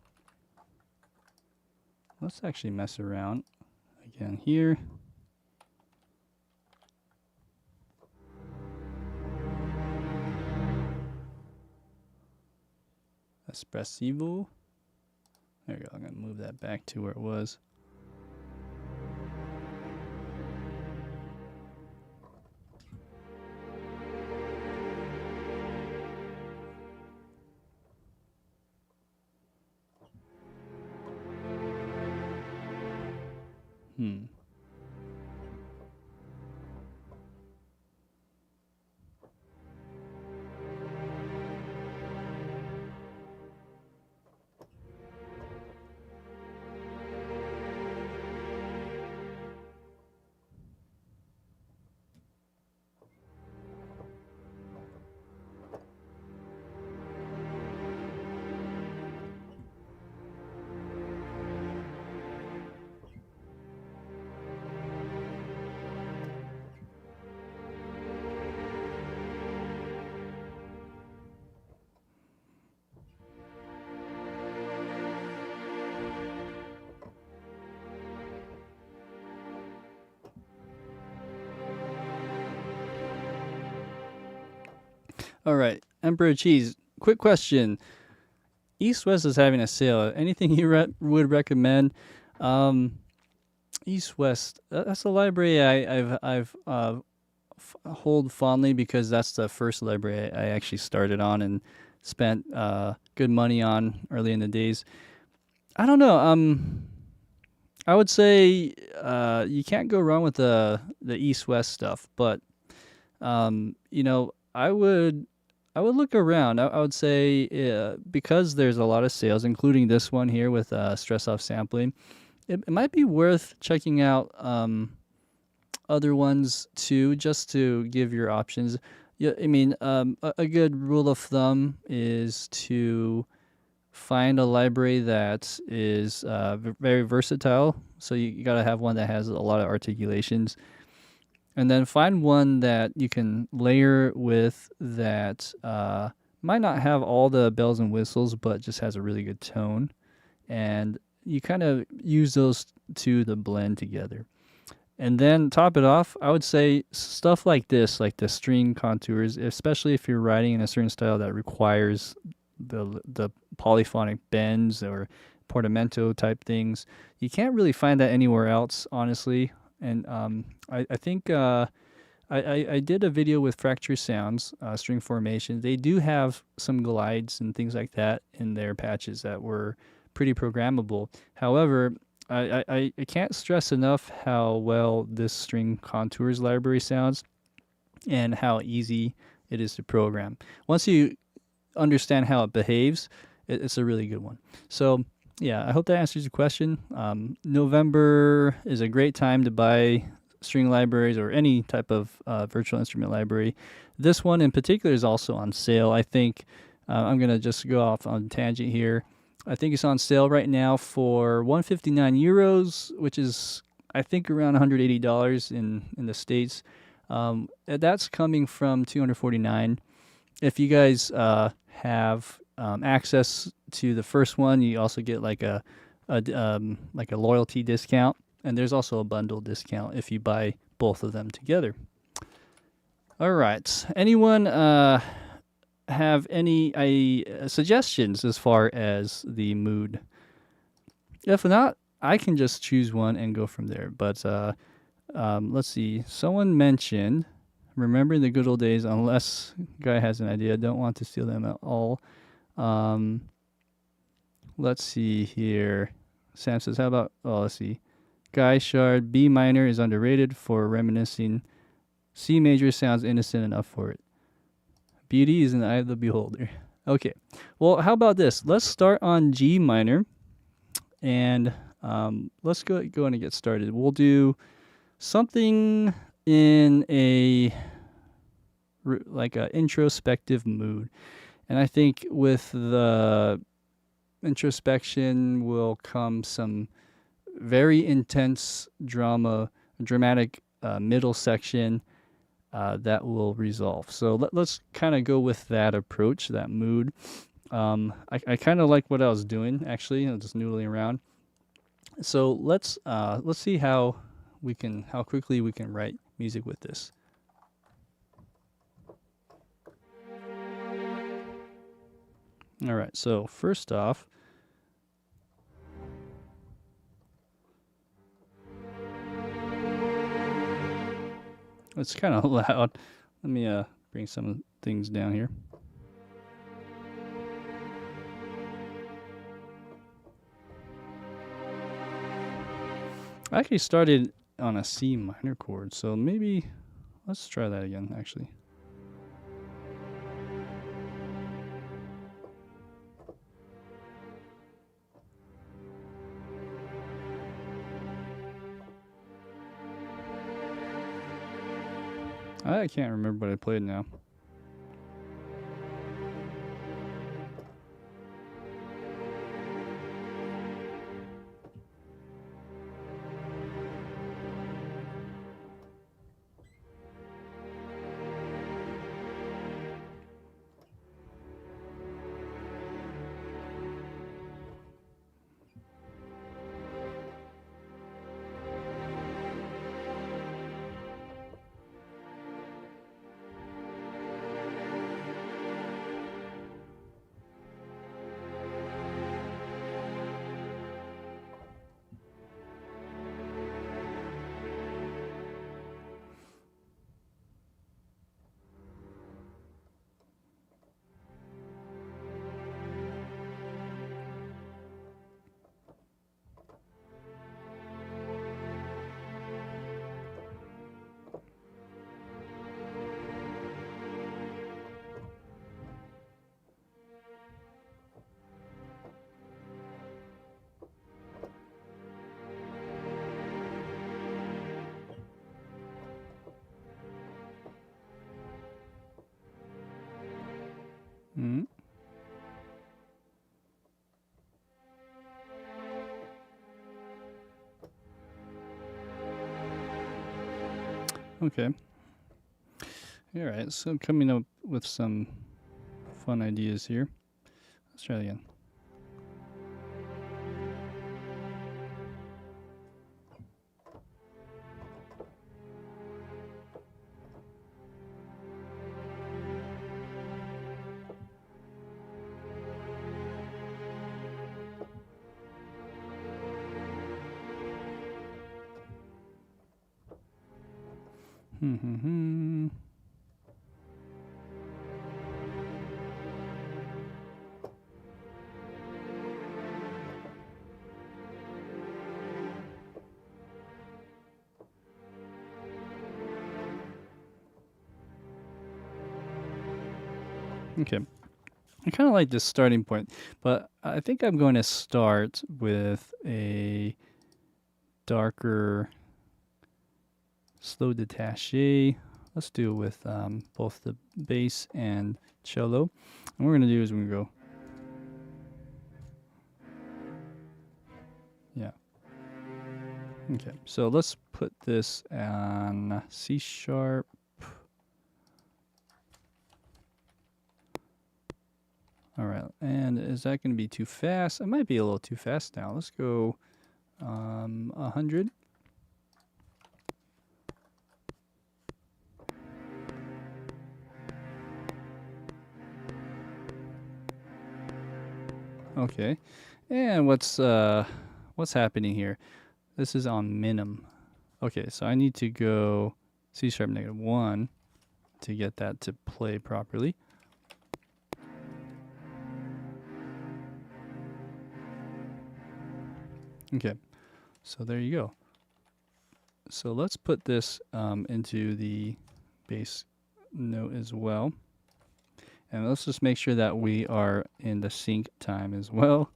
Speaker 1: Let's actually mess around again here. Espressivo. There we go. I'm going to move that back to where it was. All right, Emperor Cheese. Quick question: East West is having a sale. Anything you would recommend? Um, East West. That's a library I've hold fondly because that's the first library I actually started on and spent good money on early in the days. I don't know. I would say you can't go wrong with the East West stuff, but you know, I would look around. I would say because there's a lot of sales, including this one here with Strezov Sampling. It might be worth checking out other ones too, just to give your options. Yeah, I mean, a good rule of thumb is to find a library that is very versatile. So you got to have one that has a lot of articulations, and then find one that you can layer with that might not have all the bells and whistles, but just has a really good tone, and you kind of use those two to blend together. And then top it off, I would say stuff like this, like the string contours, especially if you're writing in a certain style that requires the polyphonic bends or portamento type things. You can't really find that anywhere else, honestly. And I think I did a video with Fracture Sounds, string formation. They do have some glides and things like that in their patches that were pretty programmable. However, I can't stress enough how well this string contours library sounds and how easy it is to program. Once you understand how it behaves, it's a really good one. So, yeah, I hope that answers your question. November is a great time to buy string libraries or any type of virtual instrument library. This one in particular is also on sale. I think I'm going to just go off on a tangent here. I think it's on sale right now for 159 euros, which is I think around $180 in the States. That's coming from 249. If you guys have access to the first one, you also get like a loyalty discount, and there's also a bundle discount if you buy both of them together. All right. Anyone have any suggestions as far as the mood? If not, I can just choose one and go from there. But let's see. Someone mentioned remembering the good old days. Unless guy has an idea, don't want to steal them at all. Let's see here. Sam says, "How about? Oh, let's see. Guy Shard B minor is underrated for reminiscing. C major sounds innocent enough for it. Beauty is in the eye of the beholder." Okay. Well, how about this? Let's start on G minor, and let's go and get started. We'll do something in a introspective mood, and I think with the introspection will come some very intense dramatic middle section that will resolve. So let's kind of go with that approach, that mood. I kind of like what I was doing actually, just noodling around. So let's see how quickly we can write music with this. All right. So first off, it's kind of loud. Let me bring some things down here. I actually started on a C minor chord, so maybe let's try that again, actually. I can't remember what I played now. Okay. All right, so coming up with some fun ideas here. Let's try it again. Okay. I kind of like this starting point, but I think I'm going to start with a darker slow détaché. Let's do it with both the bass and cello. And what we're going to do is we're going to go. Yeah. Okay, so let's put this on C sharp. All right, and is that going to be too fast? It might be a little too fast now. Let's go 100. Okay, and what's happening here? This is on minim. Okay, so I need to go C sharp -1 to get that to play properly. Okay, so there you go. So let's put this into the bass note as well. And let's just make sure that we are in the sync time as well.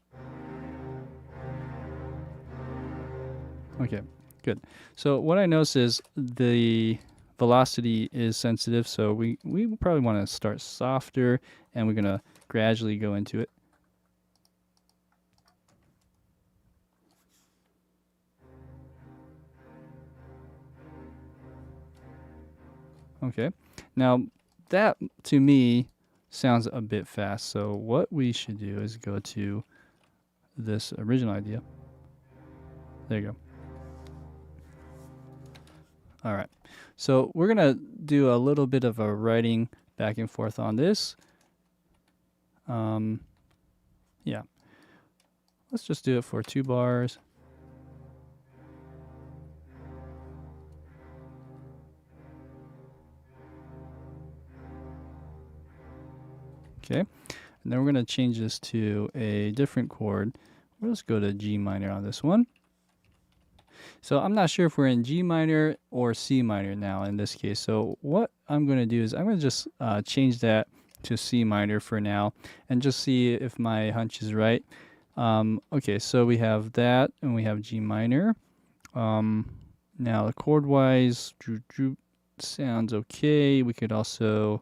Speaker 1: Okay, good. So what I notice is the velocity is sensitive, so we probably want to start softer, and we're going to gradually go into it. Okay, now that to me sounds a bit fast, so what we should do is go to this original idea. There you go. All right, so we're gonna do a little bit of a writing back and forth on this. Yeah, let's just do it for 2 bars. Okay, and then we're gonna change this to a different chord. Let's go to G minor on this one. So I'm not sure if we're in G minor or C minor now in this case. So what I'm going to do is I'm going to just change that to C minor for now and just see if my hunch is right. Okay, so we have that and we have G minor. Now the chord wise sounds okay. We could also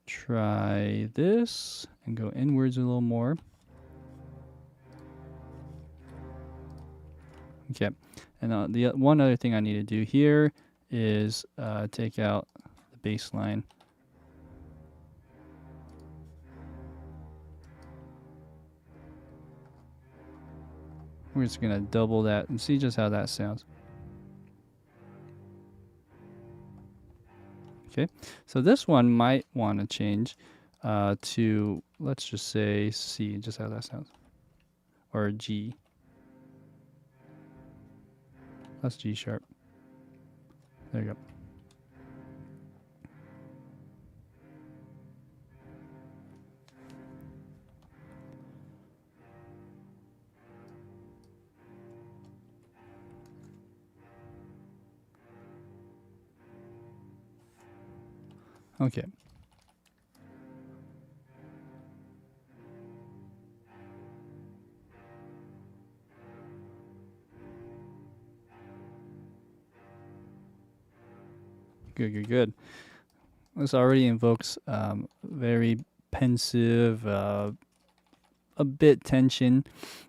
Speaker 1: try this and go inwards a little more. Okay, and the one other thing I need to do here is take out the bass line. We're just going to double that and see just how that sounds. Okay, so this one might want to change to, let's just say C, just how that sounds, or G. That's G sharp. There you go. Okay. Good. This already invokes very pensive, a bit tension.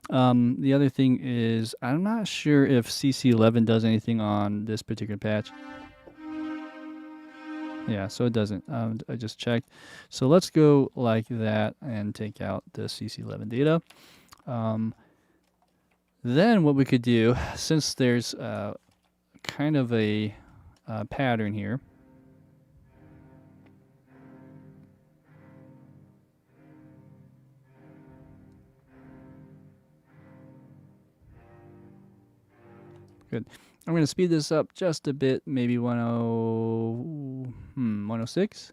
Speaker 1: The other thing is I'm not sure if CC11 does anything on this particular patch. Yeah, so it doesn't. I just checked. So let's go like that and take out the CC11 data. Then what we could do, since there's kind of a pattern here, good. I'm going to speed this up just a bit, maybe 106.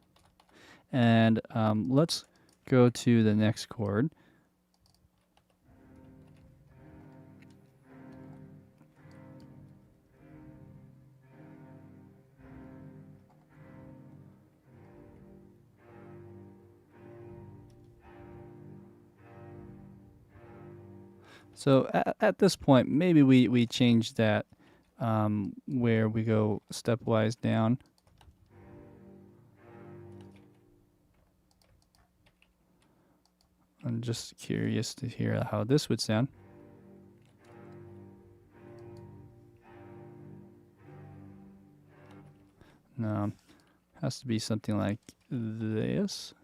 Speaker 1: And let's go to the next chord. So at this point, maybe we change that where we go stepwise down. I'm just curious to hear how this would sound. No, has to be something like this.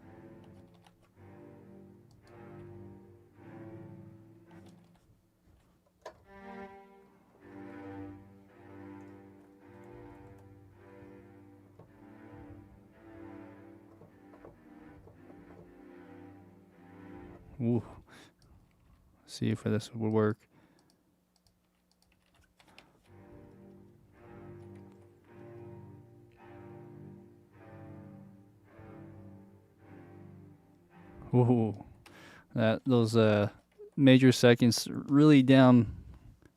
Speaker 1: Ooh. See if this will work. Ooh. Those major seconds really down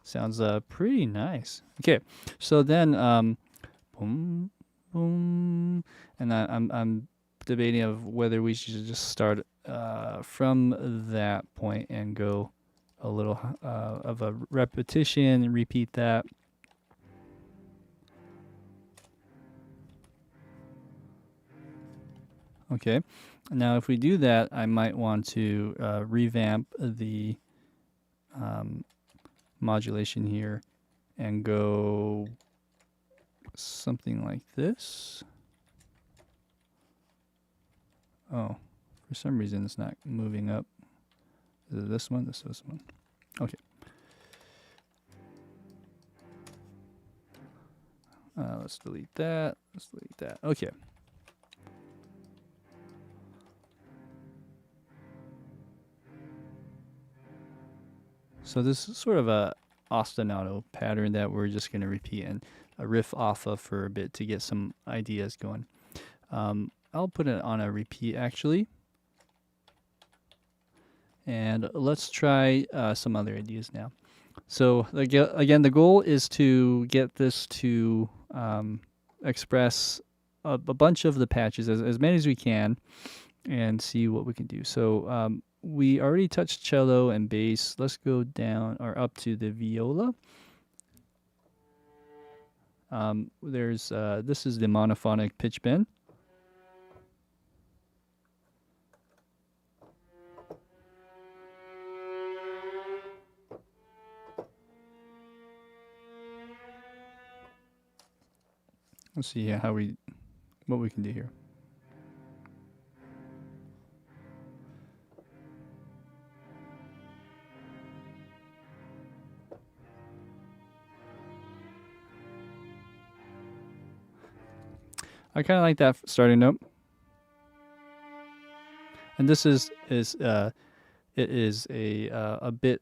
Speaker 1: sounds pretty nice. Okay, so then boom, boom, and I'm debating of whether we should just start from that point and go a little of a repetition and repeat that. Okay, now if we do that, I might want to revamp the modulation here and go something like this. Oh, for some reason it's not moving up. Is it this one? This one. Okay. Let's delete that. Let's delete that. Okay. So this is sort of a ostinato pattern that we're just going to repeat and riff off of for a bit to get some ideas going. I'll put it on a repeat actually. And let's try some other ideas now. So again, the goal is to get this to express a bunch of the patches, as many as we can, and see what we can do. So we already touched cello and bass. Let's go down or up to the viola. This is the monophonic pitch bend. Let's see what we can do here. I kind of like that starting note. And this is it is a bit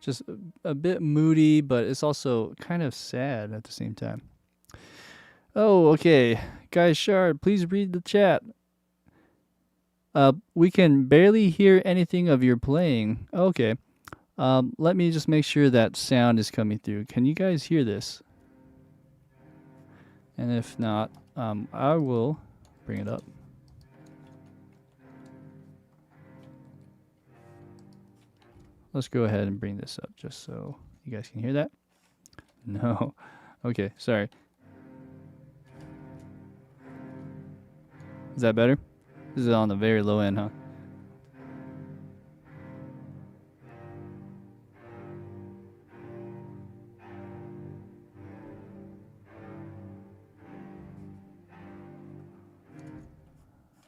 Speaker 1: just a bit moody, but it's also kind of sad at the same time. Oh, okay. Guys, Shard, please read the chat. We can barely hear anything of your playing. Okay. Let me just make sure that sound is coming through. Can you guys hear this? And if not, I will bring it up. Let's go ahead and bring this up just so you guys can hear that. No. Okay, sorry. Is that better? This is on the very low end, huh?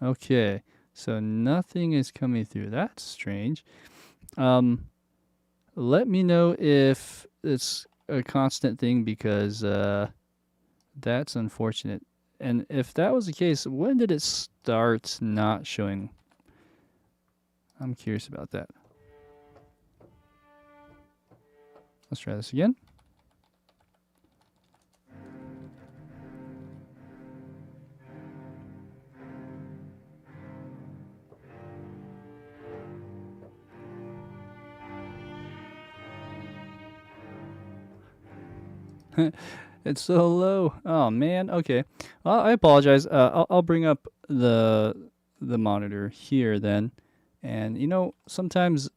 Speaker 1: Okay, so nothing is coming through. That's strange. Let me know if it's a constant thing because that's unfortunate. And if that was the case, when did it start not showing? I'm curious about that. Let's try this again. It's so low. Oh man. Okay. Well, I apologize. I'll bring up the monitor here then, and you know sometimes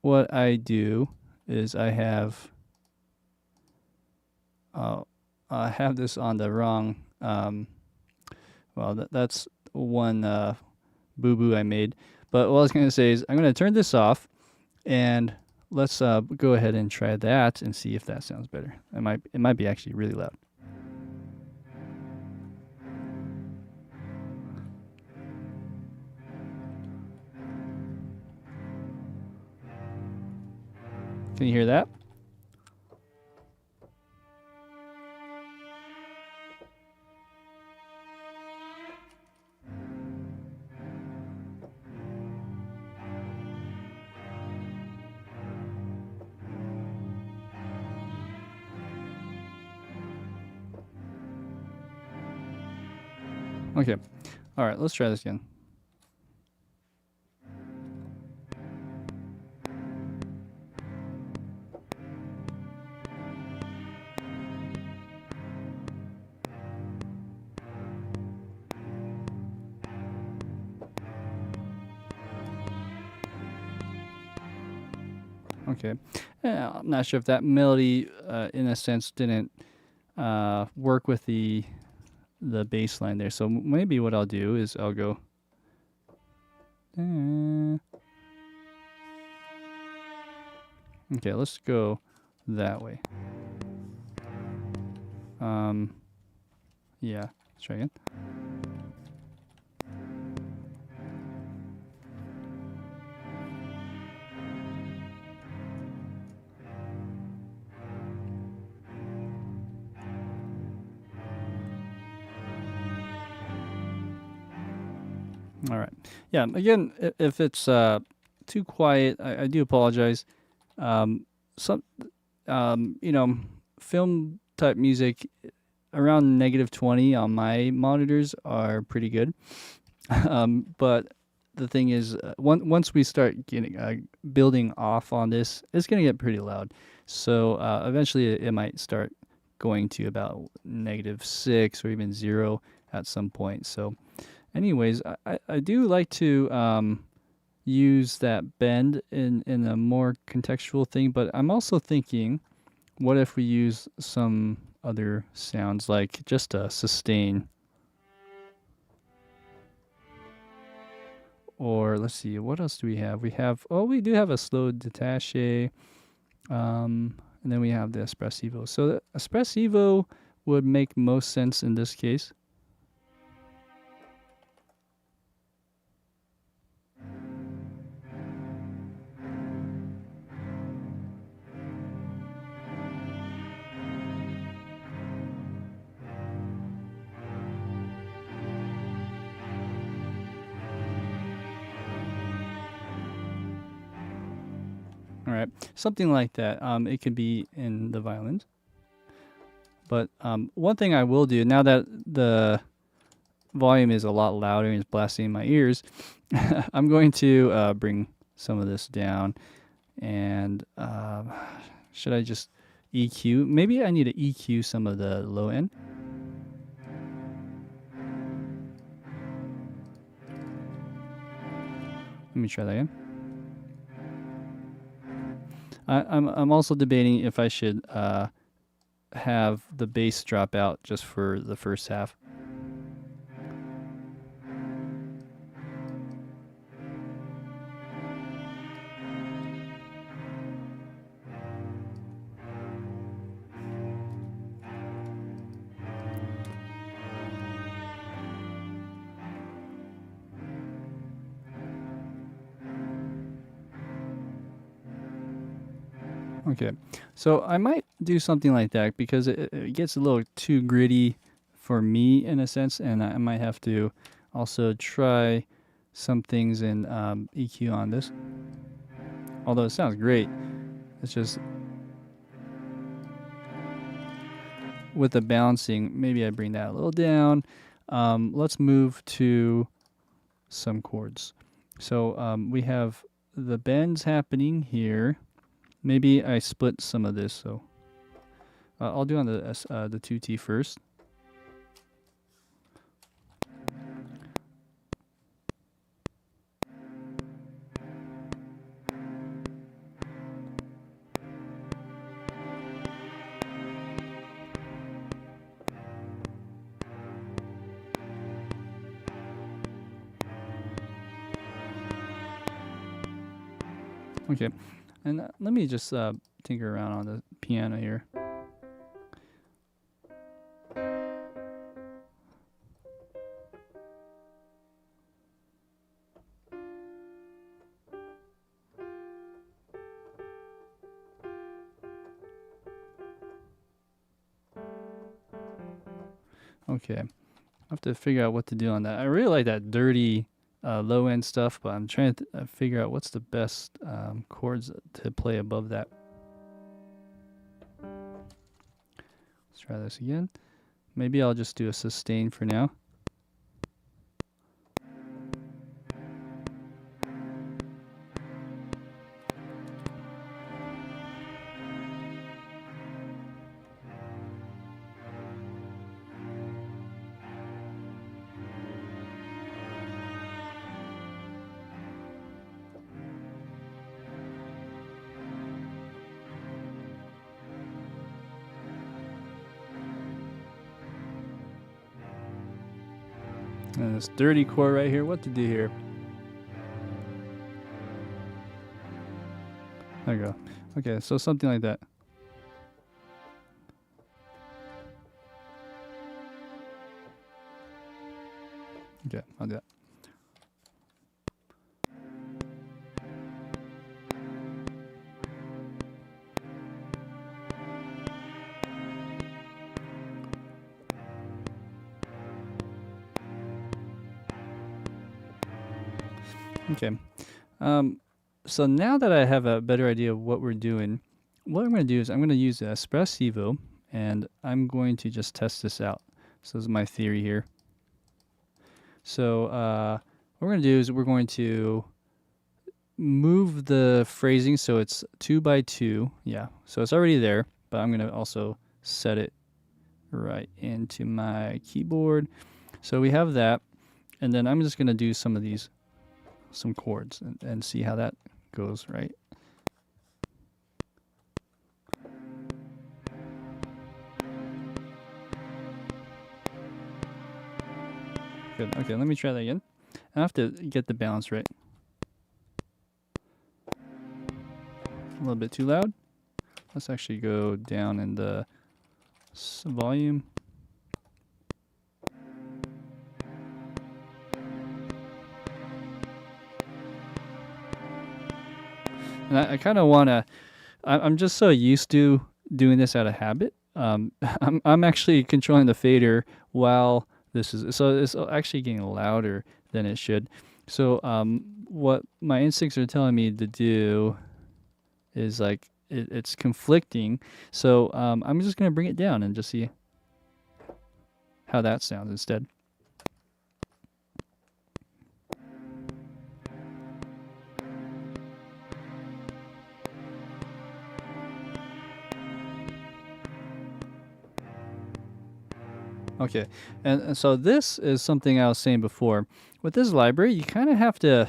Speaker 1: what I do is I have this on the wrong. Well, that's one boo boo I made. But what I was gonna say is I'm gonna turn this off and let's go ahead and try that and see if that sounds better. It might be actually really loud. Can you hear that? Okay. All right, let's try this again. Okay. Yeah, I'm not sure if that melody, in a sense, didn't work with the bass line there. So maybe what I'll do is I'll go. Okay, let's go that way. Yeah, let's try again. All right. Yeah. Again, if it's too quiet, I do apologize. Some, you know, film type music around -20 on my monitors are pretty good. But the thing is, once we start getting building off on this, it's gonna get pretty loud. So eventually, it might start going to about -6 or even 0 at some point. So, anyways, I do like to use that bend in a more contextual thing, but I'm also thinking, what if we use some other sounds like just a sustain? Or let's see, what else do we have? We do have a slow Détaché, and then we have the Espressivo. So the Espressivo would make most sense in this case. All right, something like that. It could be in the violins. But one thing I will do now that the volume is a lot louder and it's blasting in my ears, I'm going to bring some of this down. And should I just EQ? Maybe I need to EQ some of the low end. Let me try that again. I'm also debating if I should have the bass drop out just for the first half. Okay, so I might do something like that because it gets a little too gritty for me in a sense, and I might have to also try some things in EQ on this. Although it sounds great, it's just with the balancing, maybe I bring that a little down. Let's move to some chords. So we have the bends happening here. Maybe I split some of this, so I'll do on the Tutti first. Okay, and let me just tinker around on the piano here. Okay, I have to figure out what to do on that. I really like that dirty low end stuff, but I'm trying to figure out what's the best chords to play above that. Let's try this again. Maybe I'll just do a sustain for now. And this dirty chord right here, what to do here? There you go. Okay, so something like that. Okay, I'll do that. Okay. So now that I have a better idea of what we're doing, what I'm going to do is I'm going to use Espressivo, and I'm going to just test this out. So this is my theory here. So what we're going to do is we're going to move the phrasing so it's 2 by 2. Yeah, so it's already there, but I'm going to also set it right into my keyboard. So we have that, and then I'm just going to do some of these, some chords, and see how that goes, right? Good. Okay, let me try that again. I have to get the balance right. A little bit too loud. Let's actually go down in the volume. And I kind of want to, I'm just so used to doing this out of habit. I'm actually controlling the fader while this is, so it's actually getting louder than it should. So what my instincts are telling me to do is like, it's conflicting. So I'm just going to bring it down and just see how that sounds instead. Okay, and so this is something I was saying before. With this library, you kind of have to,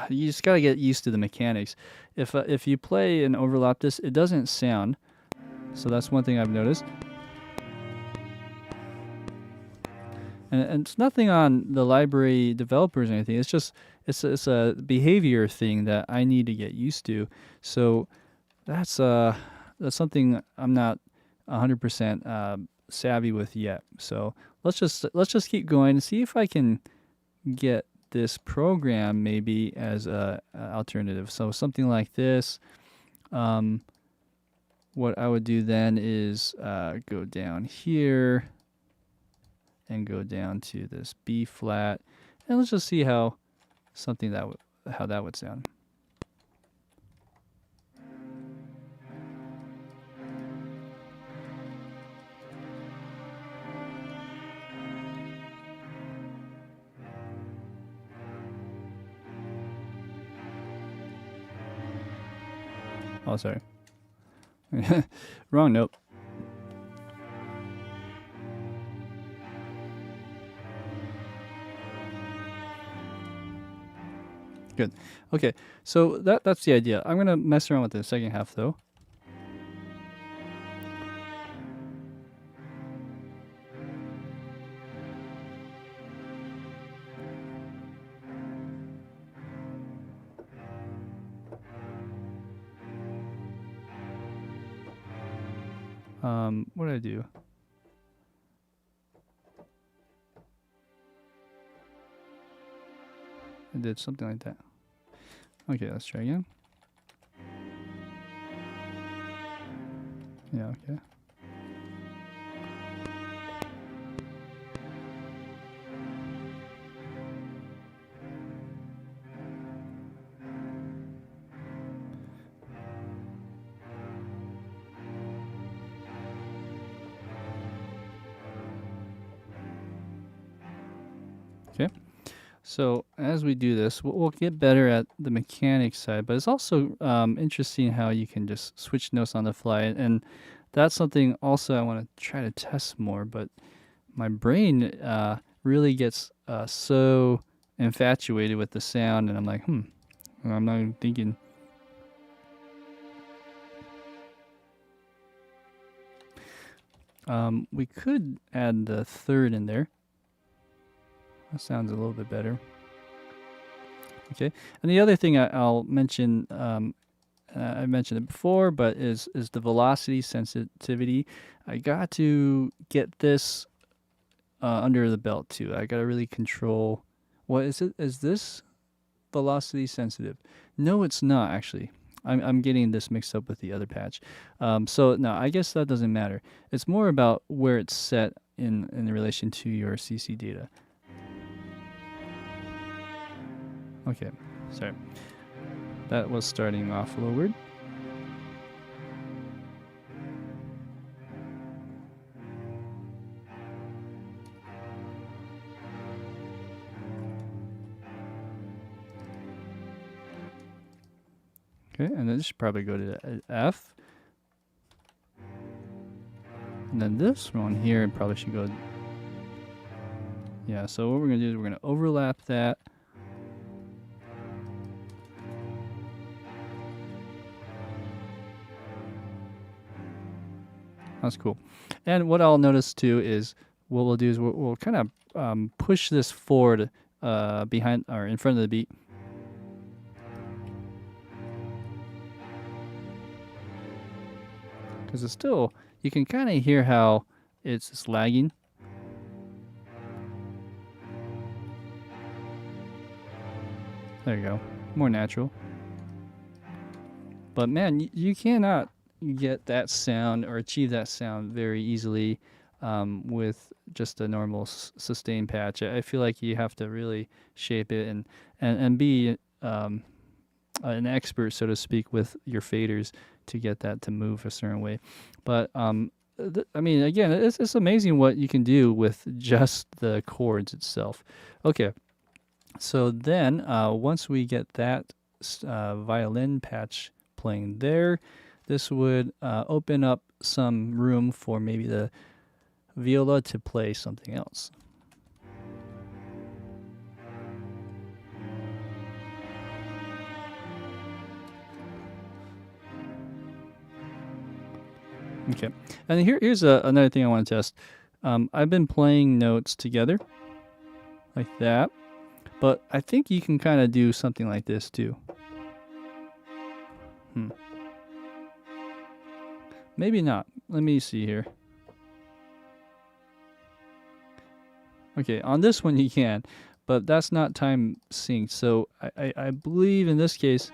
Speaker 1: you just got to get used to the mechanics. If you play and overlap this, it doesn't sound. So that's one thing I've noticed. And it's nothing on the library developers or anything. It's just, it's a behavior thing that I need to get used to. So that's something I'm not 100% savvy with yet. So let's just keep going and see if I can get this program maybe as a alternative. So something like this. what I would do then is go down here and go down to this B flat, and let's just see how that would sound. Oh, sorry. Wrong note. Good. Okay, so that's the idea. I'm gonna mess around with the second half though. What did I do? I did something like that. Okay, let's try again. Yeah, okay. Okay, so as we do this, we'll get better at the mechanics side, but it's also interesting how you can just switch notes on the fly, and that's something also I want to try to test more, but my brain really gets so infatuated with the sound, and I'm like, I'm not even thinking. We could add the third in there. That sounds a little bit better. Okay, and the other thing I'll mention, I mentioned it before, but is the velocity sensitivity. I got to get this under the belt too. I got to really control. What is it? Is this velocity sensitive? No, it's not actually. I'm getting this mixed up with the other patch. So no, I guess that doesn't matter. It's more about where it's set in relation to your CC data. Okay, sorry. That was starting off a little weird. Okay, and then this should probably go to F. And then this one here probably should go. Yeah, so what we're going to do is we're going to overlap that. That's cool. And what I'll notice too is what we'll do is we'll kind of push this forward behind or in front of the beat. Because it's still, you can kind of hear how it's lagging. There you go. More natural. But man, you cannot get that sound or achieve that sound very easily with just a normal sustain patch. I feel like you have to really shape it and be an expert, so to speak, with your faders to get that to move a certain way. But I mean, again, it's amazing what you can do with just the chords itself. Okay, so then once we get that violin patch playing there, this would open up some room for maybe the viola to play something else. Okay, and here's another thing I want to test. I've been playing notes together like that, but I think you can kind of do something like this too. Maybe not. Let me see here. Okay, on this one you can, but that's not time synced. So I believe in this case,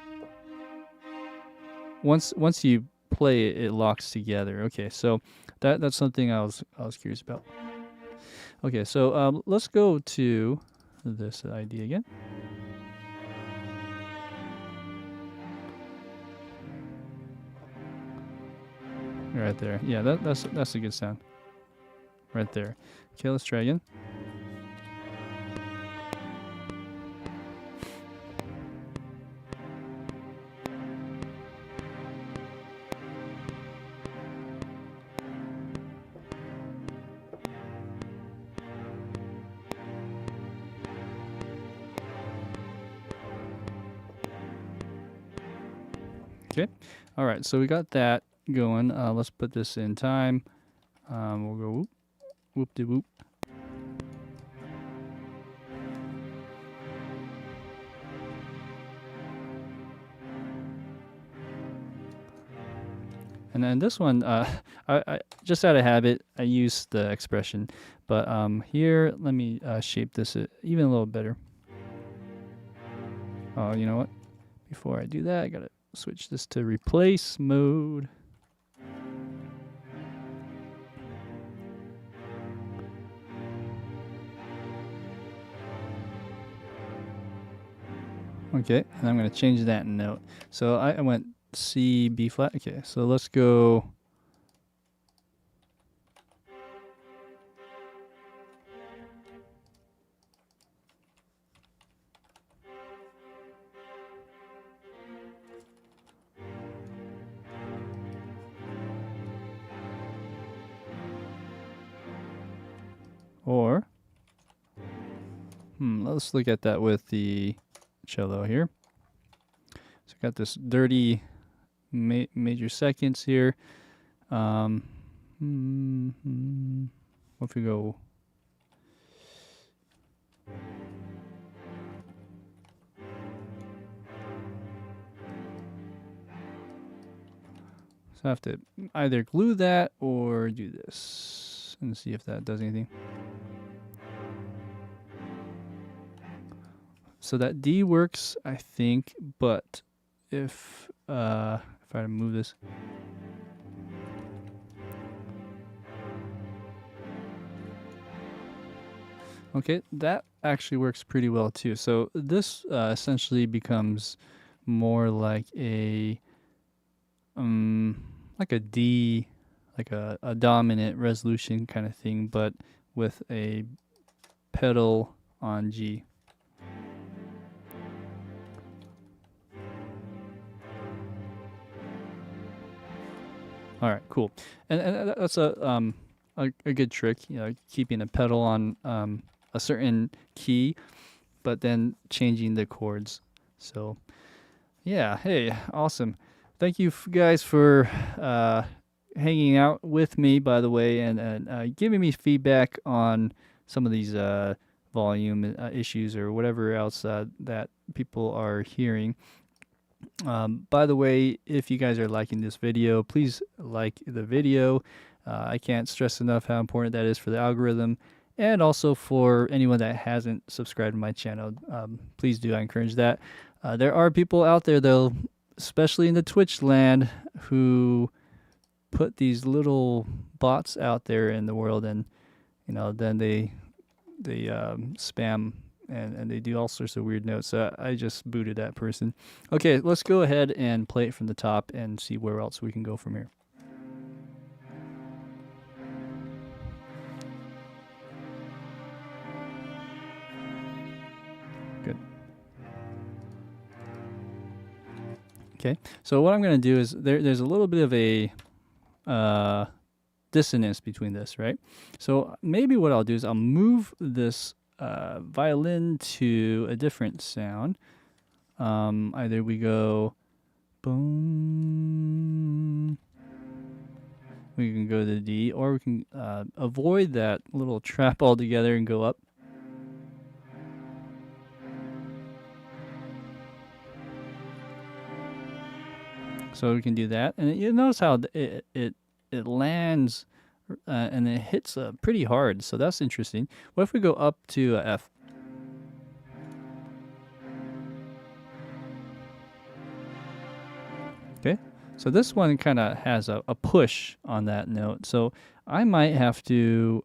Speaker 1: once you play it, it locks together. Okay, so that's something I was curious about. Okay, so let's go to this idea again. Right there. Yeah, that's a good sound. Right there. Okay, let's try again. Okay. All right, so we got that going. Let's put this in time. We'll go whoop, whoop de whoop. And then this one, I just out of habit, I use the expression. But here, let me shape this even a little better. Oh, you know what? Before I do that, I gotta switch this to replace mode. Okay, and I'm gonna change that note. So I went C, B flat. Okay, so let's go. Or, let's look at that with the cello here. So I got this dirty major seconds here. What if we go? So I have to either glue that or do this and see if that does anything. So that D works, I think, but if I move this, okay, that actually works pretty well too. So this essentially becomes more like a D, like a dominant resolution kind of thing, but with a pedal on G. All right, cool. And that's a good trick, you know, keeping a pedal on a certain key, but then changing the chords. So, yeah, hey, awesome. Thank you guys for hanging out with me, by the way, and giving me feedback on some of these volume issues or whatever else that people are hearing. By the way, if you guys are liking this video, please like the video. I can't stress enough how important that is for the algorithm, and also for anyone that hasn't subscribed to my channel. Please do. I encourage that. There are people out there, though, especially in the Twitch land, who put these little bots out there in the world, and you know, then they spam and they do all sorts of weird notes. So I just booted that person. Okay, let's go ahead and play it from the top and see where else we can go from here. Good. Okay, so what I'm going to do is there's a little bit of a dissonance between this, right? So maybe what I'll do is I'll move this violin to a different sound. Either we go boom, we can go to the D, or we can avoid that little trap altogether and go up. So we can do that, and you notice how it lands and it hits pretty hard. So that's interesting. What if we go up to F? Okay, So this one kind of has a push on that note. So I might have to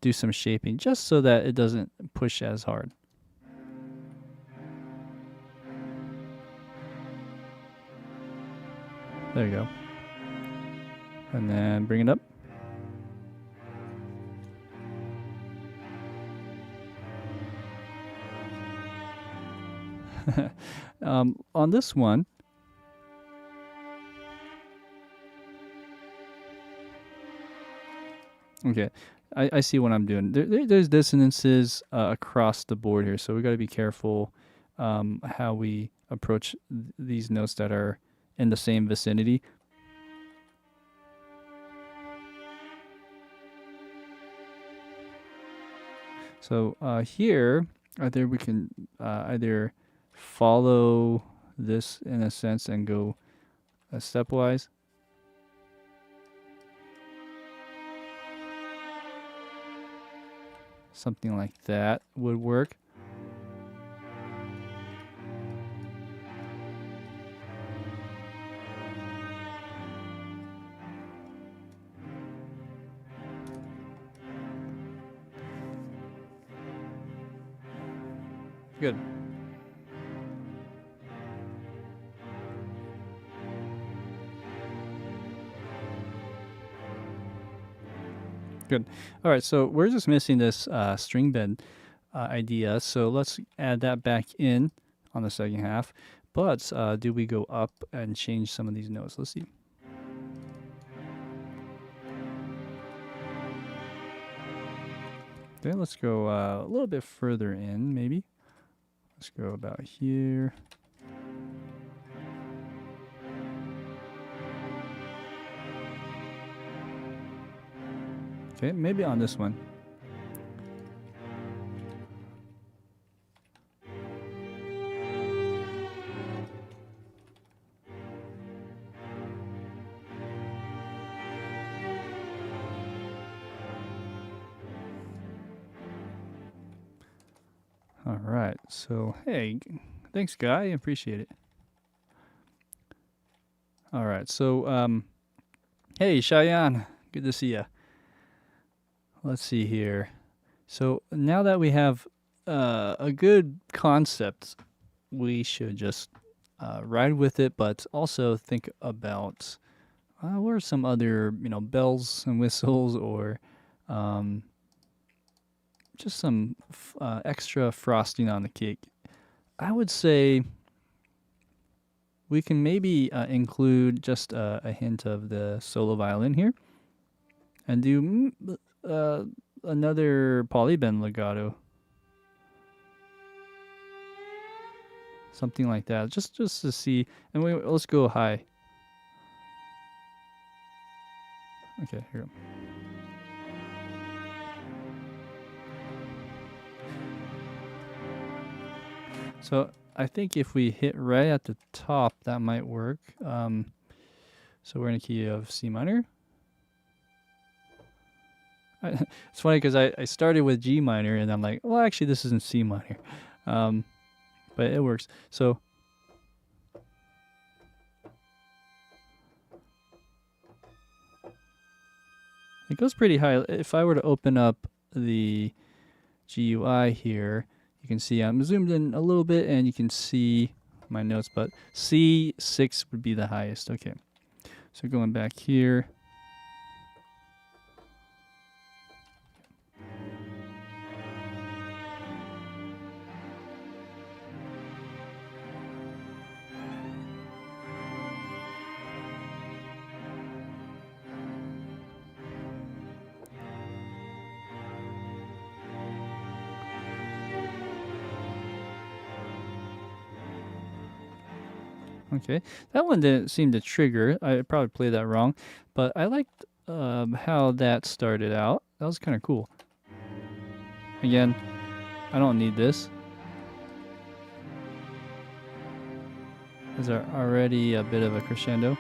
Speaker 1: do some shaping just so that it doesn't push as hard. There you go. And then bring it up. On this one, okay, I see what I'm doing. There's dissonances across the board here, so we got to be careful how we approach these notes that are in the same vicinity. So here, either we can either follow this in a sense and go stepwise. Something like that would work. Good. Good. All right, so we're just missing this string bend idea, so let's add that back in on the second half. But do we go up and change some of these notes? Let's see. Okay, let's go a little bit further in, maybe. Let's go about here. Okay, maybe on this one. All right, so hey, thanks, Guy. I appreciate it. All right, so hey, Cheyenne, good to see you. Let's see here. So now that we have a good concept, we should just ride with it, but also think about what are some other, bells and whistles, or just some extra frosting on the cake. I would say we can maybe include just a hint of the solo violin here, and do another Polybend Legato. Something like that, just to see. And let's go high. Okay, here we go. So I think if we hit right at the top, that might work. So we're in a key of C minor. It's funny because I started with G minor and I'm like, well, actually this isn't C minor. But it works. So it goes pretty high. If I were to open up the GUI here, you can see I'm zoomed in a little bit and you can see my notes, but C6 would be the highest. Okay, so going back here. Okay, that one didn't seem to trigger. I probably played that wrong, but I liked how that started out. That was kind of cool. Again, I don't need this. There's already a bit of a crescendo.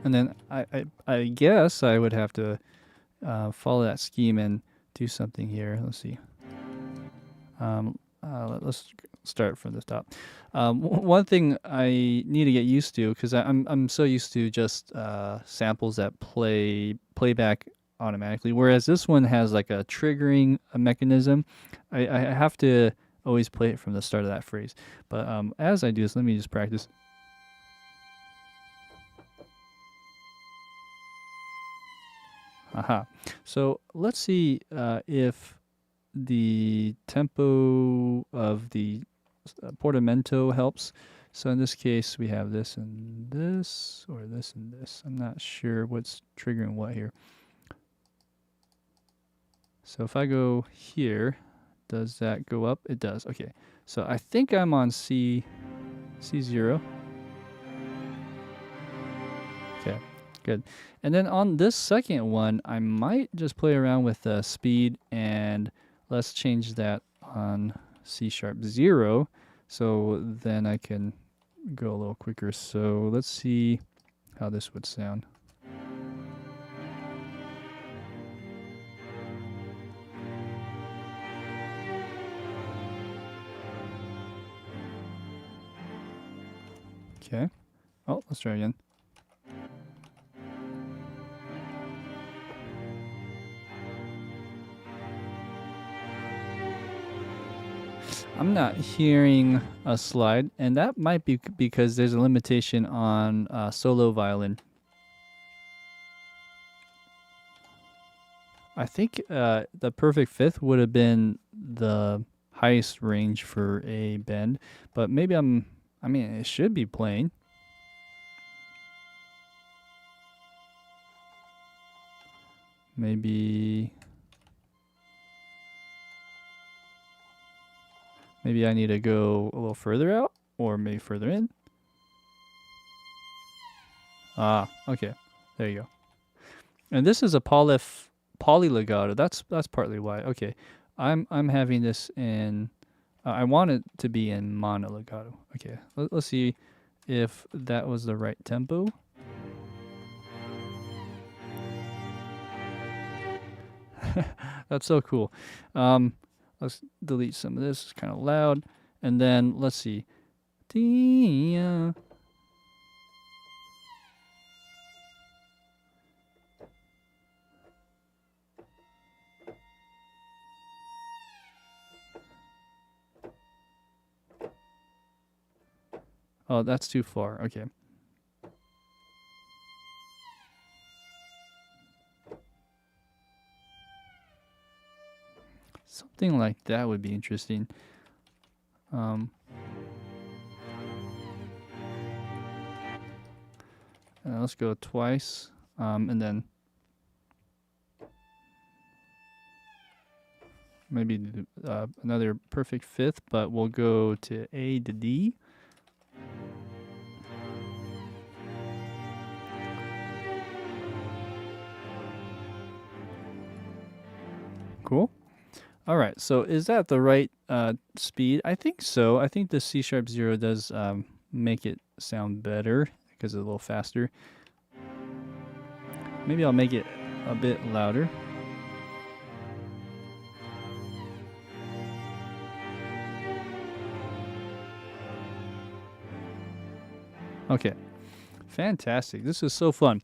Speaker 1: And then I guess I would have to follow that scheme and do something here. Let's see. let's start from the top. One thing I need to get used to, because I'm so used to just samples that playback automatically, whereas this one has like a triggering mechanism. I have to always play it from the start of that phrase. But as I do this, let me just practice. Aha. So let's see if the tempo of the portamento helps. So in this case, we have this and this, or this and this. I'm not sure what's triggering what here. So if I go here, does that go up? It does. Okay. So I think I'm on C0. Okay, good. And then on this second one, I might just play around with the speed, and let's change that on C#0. So then I can go a little quicker. So let's see how this would sound. Okay. Oh, let's try again. I'm not hearing a slide, and that might be because there's a limitation on solo violin. I think the perfect fifth would have been the highest range for a bend, but maybe I mean, it should be playing. Maybe I need to go a little further out, or maybe further in. Ah, okay. There you go. And this is a poly legato. That's partly why. Okay. I'm having this in I want it to be in mono legato. Okay. Let's see if that was the right tempo. That's so cool. Let's delete some of this. It's kind of loud. And then let's see. Oh, that's too far. Okay. Something like that would be interesting. Let's go twice, and then maybe another perfect fifth, but we'll go to A to D. Cool. All right, so is that the right speed? I think so. I think the C#0 does make it sound better because it's a little faster. Maybe I'll make it a bit louder. Okay, fantastic. This is so fun.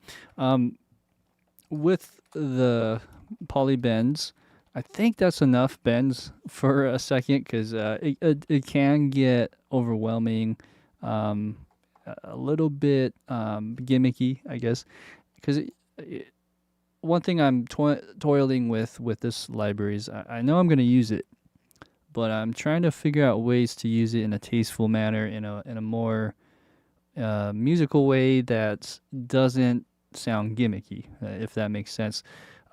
Speaker 1: With the polybends, I think that's enough bends for a second, because it can get overwhelming, a little bit gimmicky, I guess. Because one thing I'm toiling with this library is I know I'm going to use it, but I'm trying to figure out ways to use it in a tasteful manner, in a more musical way that doesn't sound gimmicky, if that makes sense.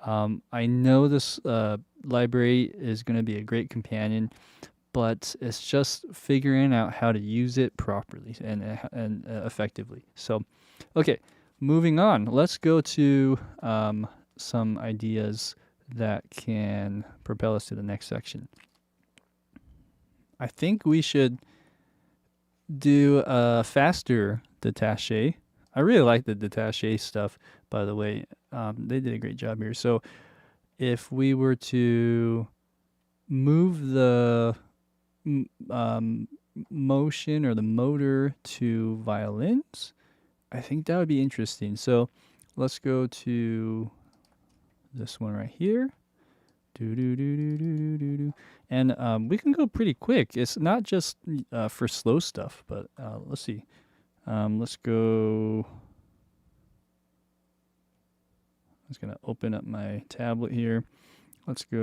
Speaker 1: I know this library is going to be a great companion, but it's just figuring out how to use it properly and effectively. So, okay, moving on. Let's go to some ideas that can propel us to the next section. I think we should do a faster détaché. I really like the détaché stuff, by the way. They did a great job here. So if we were to move the motion or the motor to violins, I think that would be interesting. So let's go to this one right here. Do do do do do do do. And we can go pretty quick. It's not just for slow stuff, but let's see. Let's go. I'm just gonna open up my tablet here. Let's go.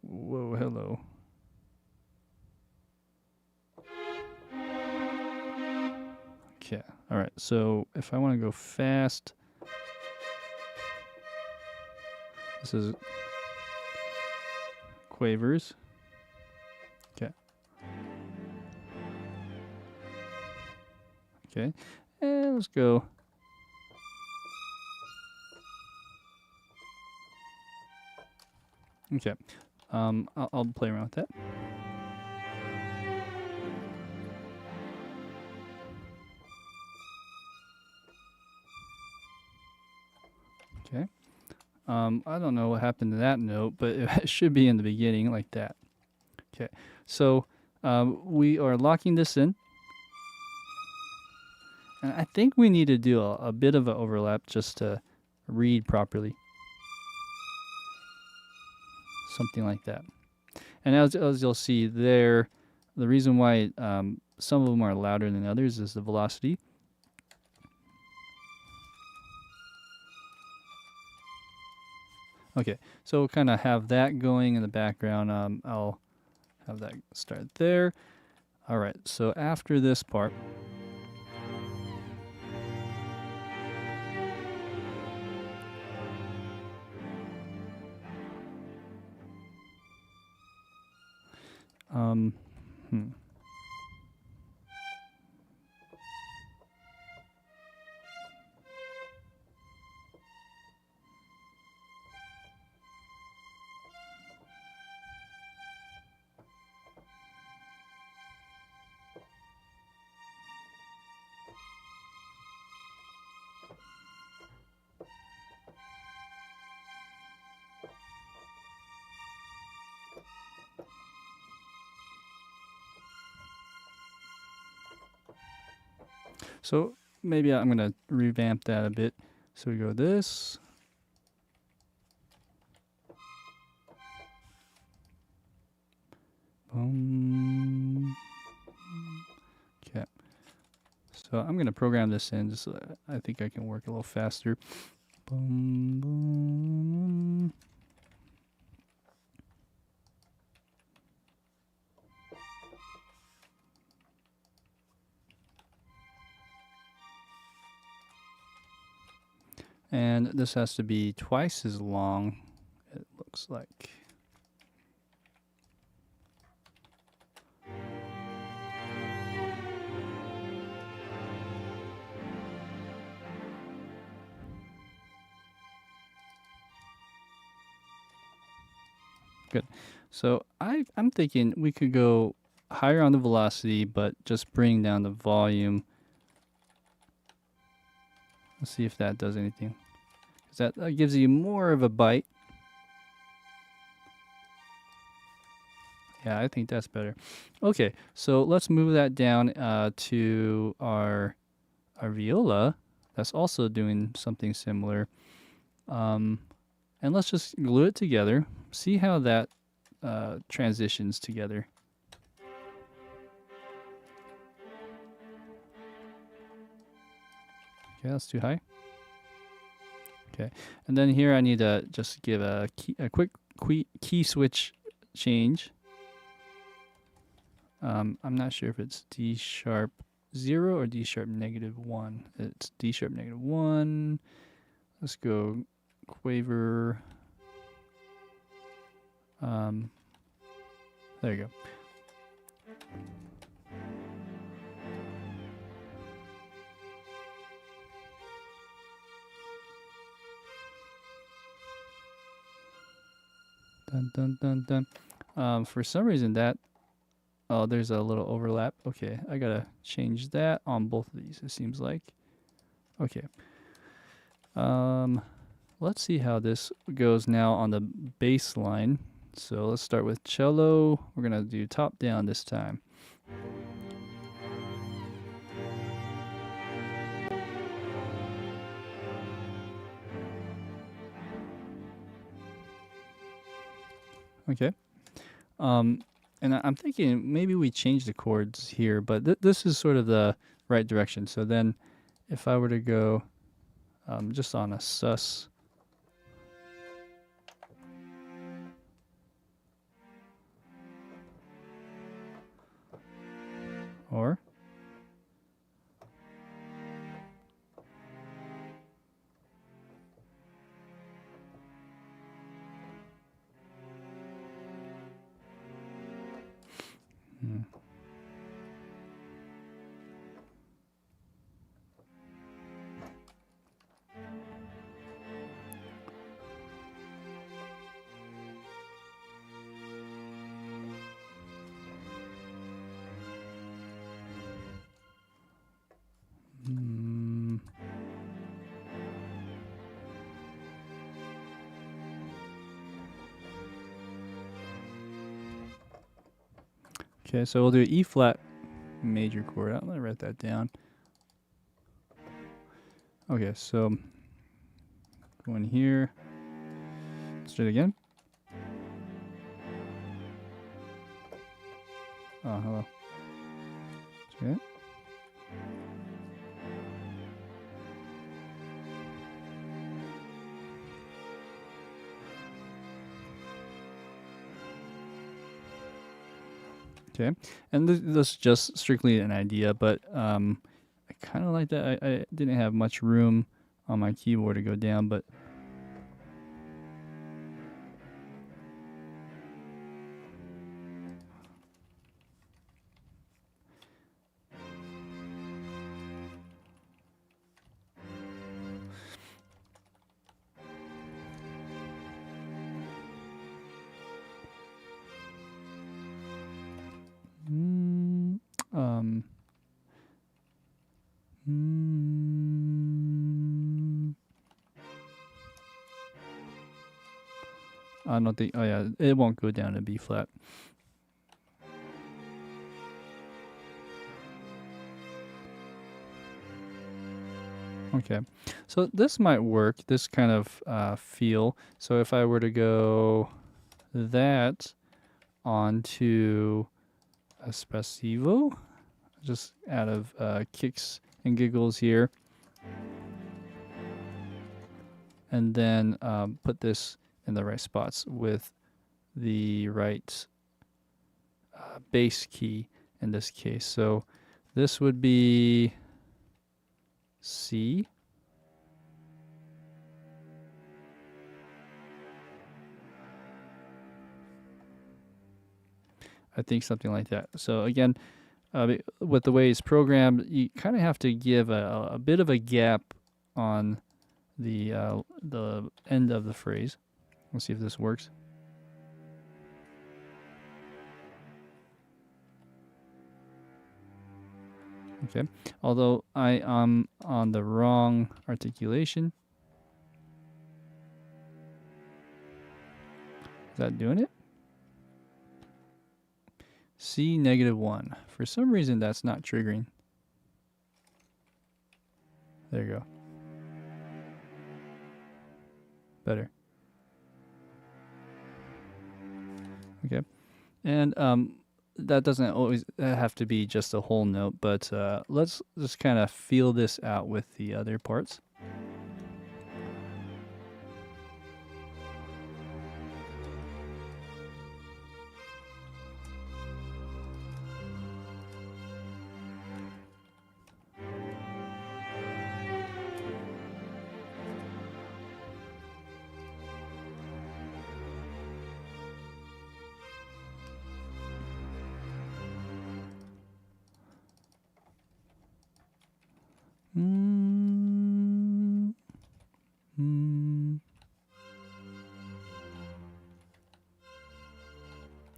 Speaker 1: Whoa, hello. Okay. All right. So if I want to go fast, this is quavers. Okay. Okay. And let's go. Okay. I'll play around with that. Okay. I don't know what happened to that note, but it should be in the beginning like that. Okay. So we are locking this in. And I think we need to do a bit of an overlap just to read properly. Something like that. And as you'll see there, the reason why some of them are louder than others is the velocity. Okay, so we'll kind of have that going in the background. I'll have that start there. All right, so after this part, so maybe I'm going to revamp that a bit. So we go this. Boom. Okay. So I'm going to program this in just so that I think I can work a little faster. Boom, boom. And this has to be twice as long, it looks like. Good. So I'm thinking we could go higher on the velocity, but just bring down the volume. Let's see if that does anything. 'Cause that gives you more of a bite. Yeah, I think that's better. Okay, so let's move that down to our viola. That's also doing something similar. And let's just glue it together. See how that transitions together. Okay, that's too high. Okay, and then here I need to just give a quick key switch change. I'm not sure if it's D sharp 0 or D sharp -1. It's D sharp -1. Let's go quaver. There you go. Dun dun dun dun. For some reason that, oh, there's a little overlap. Okay, I gotta change that on both of these, it seems like. Okay. Let's see how this goes now on the bass line. So let's start with cello. We're gonna do top down this time. Okay. And I'm thinking maybe we change the chords here, but this is sort of the right direction. So then if I were to go just on a sus, or okay, so we'll do E flat major chord. Let me write that down. Okay, so go in here. Let's do it again. Oh, hello. Okay. Okay, and this is just strictly an idea, but I kind of like that. I didn't have much room on my keyboard to go down, but I don't think. Oh yeah, it won't go down to B flat. Okay, so this might work. This kind of feel. So if I were to go that onto Espressivo, just out of kicks and giggles here, and then put this in the right spots with the right bass key in this case. So this would be C. I think something like that. So again, with the way it's programmed, you kind of have to give a bit of a gap on the end of the phrase. Let's see if this works. Okay, although I am on the wrong articulation. Is that doing it? C -1. For some reason, that's not triggering. There you go. Better. Okay. And that doesn't always have to be just a whole note, but let's just kind of feel this out with the other parts.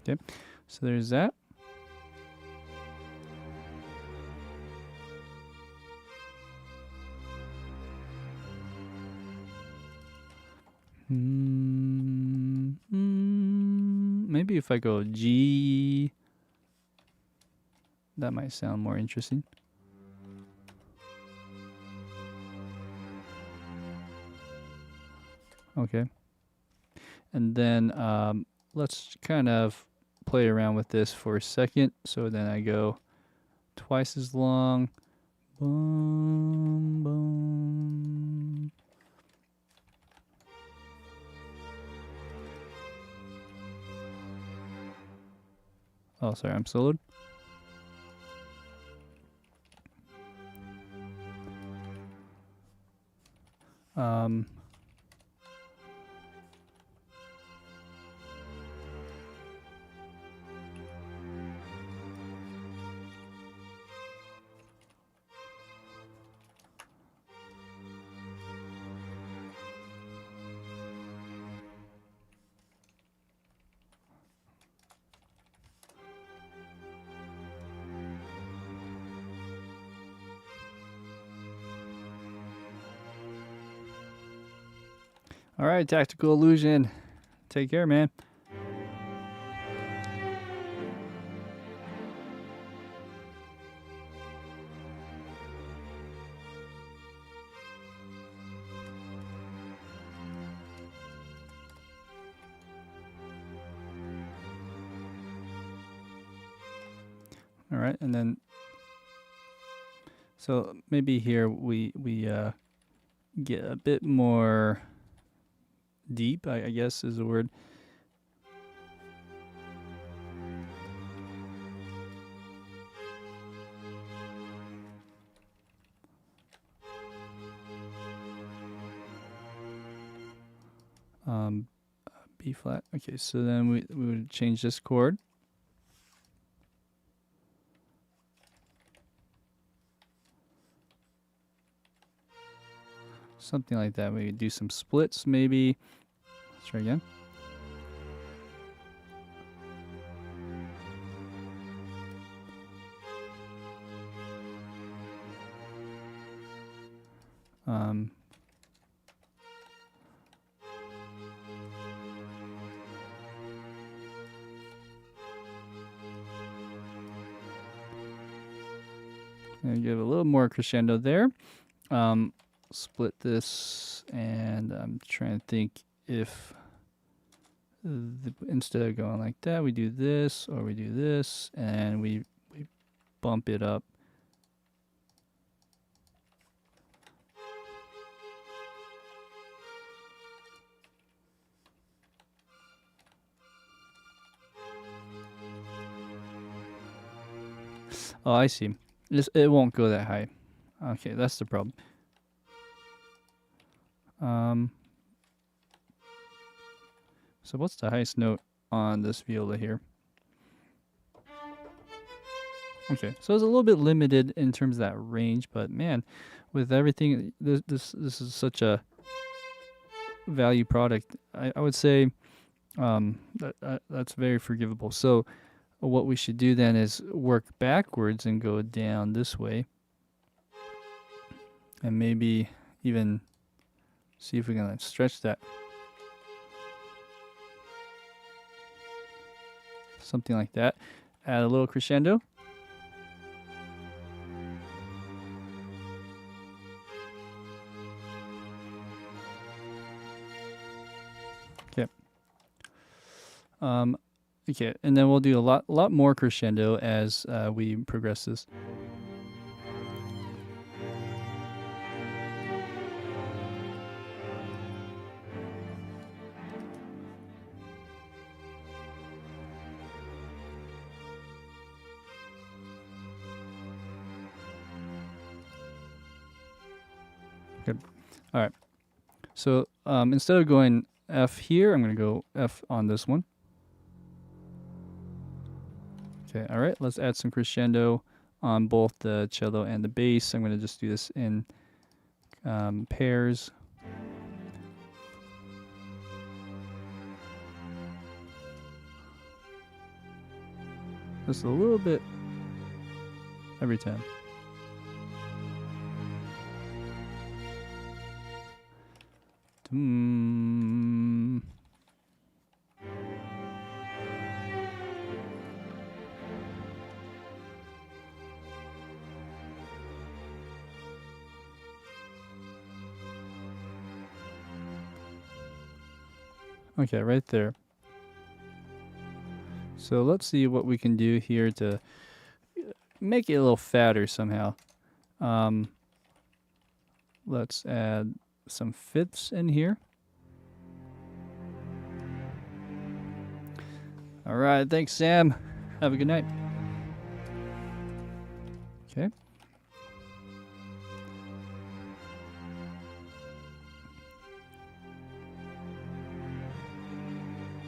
Speaker 1: Okay, so there's that. maybe if I go G, that might sound more interesting. Okay. And then let's kind of play around with this for a second. So then I go twice as long. Boom, boom. Oh, sorry, I'm soloed. All right, Tactical Illusion. Take care, man. All right, and then so maybe here we get a bit more deep, I guess is the word. B flat. Okay, so then we would change this chord. Something like that. We do some splits maybe. Let's try again. And give a little more crescendo there. Split this, and I'm trying to think if instead of going like that, we do this, or we do this, and we bump it up. Oh, I see. It won't go that high. Okay, that's the problem. So what's the highest note on this viola here? Okay, so it's a little bit limited in terms of that range, but man, with everything, this is such a value product. I would say that's very forgivable. So what we should do then is work backwards and go down this way, and maybe even see if we can stretch that. Something like that. Add a little crescendo. Okay. Okay, and then we'll do a lot more crescendo as we progress this. Good. All right. So instead of going F here, I'm going to go F on this one. Okay. All right. Let's add some crescendo on both the cello and the bass. I'm going to just do this in pairs. Just a little bit every time. Okay, right there. So let's see what we can do here to make it a little fatter somehow. Let's add some fifths in here. All right, thanks, Sam. Have a good night. Okay.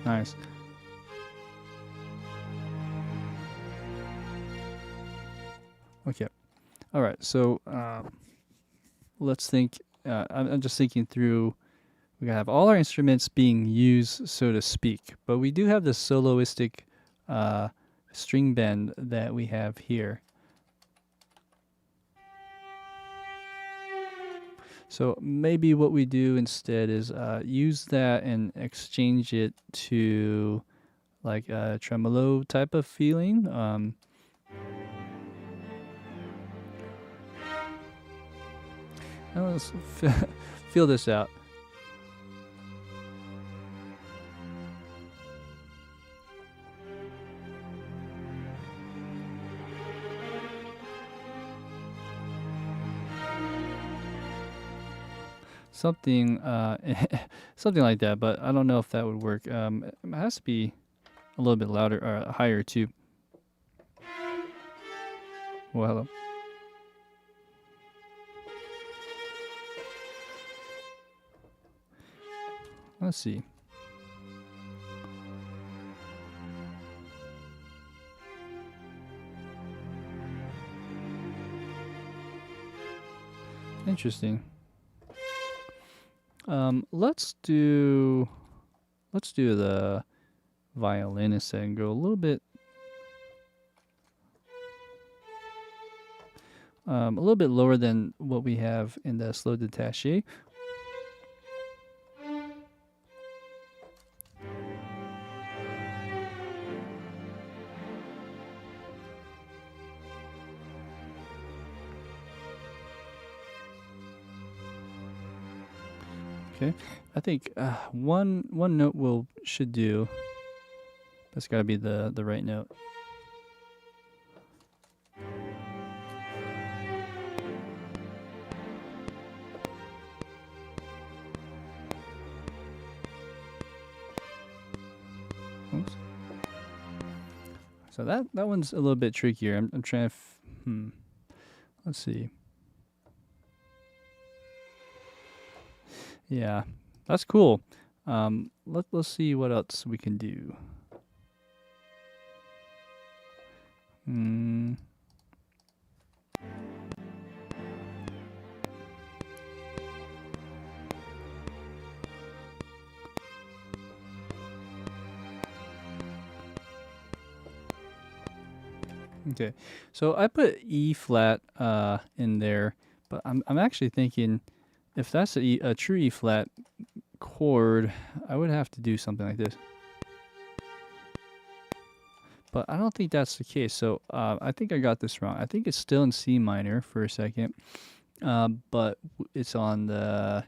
Speaker 1: Nice. Okay. All right. So let's think. I'm just thinking through. We have all our instruments being used, so to speak, but we do have the soloistic string bend that we have here. So maybe what we do instead is use that and exchange it to like a tremolo type of feeling. Let's feel this out. Something, something like that, but I don't know if that would work. It has to be a little bit louder or higher too. Well, hello. Let's see. Interesting. Let's do the violinist and go a little bit lower than what we have in the slow détaché. Okay, I think one note should do. That's got to be the right note. Oops. So that one's a little bit trickier. I'm trying to. Let's see. Yeah, that's cool. Let's see what else we can do. Okay, so I put E flat in there, but I'm actually thinking if that's a true E flat chord, I would have to do something like this. But I don't think that's the case. So I think I got this wrong. I think it's still in C minor for a second, but it's on the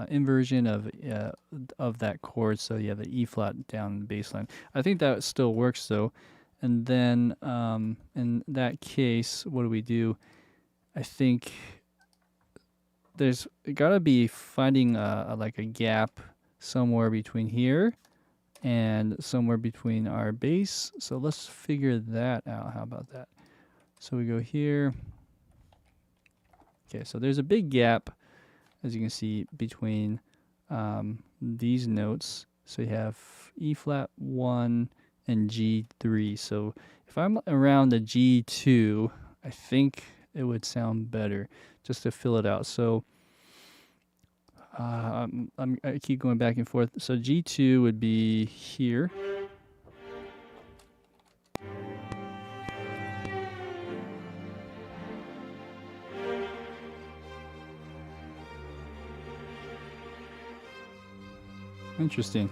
Speaker 1: inversion of that chord. So you have the E flat down the bass line. I think that still works though. And then in that case, what do we do? I think there's gotta be finding like a gap somewhere between here and somewhere between our bass. So let's figure that out. How about that? So we go here. Okay, so there's a big gap, as you can see, between these notes. So you have E flat 1 and G3. So if I'm around the G2, I think it would sound better just to fill it out. So I keep going back and forth. So G2 would be here. Interesting.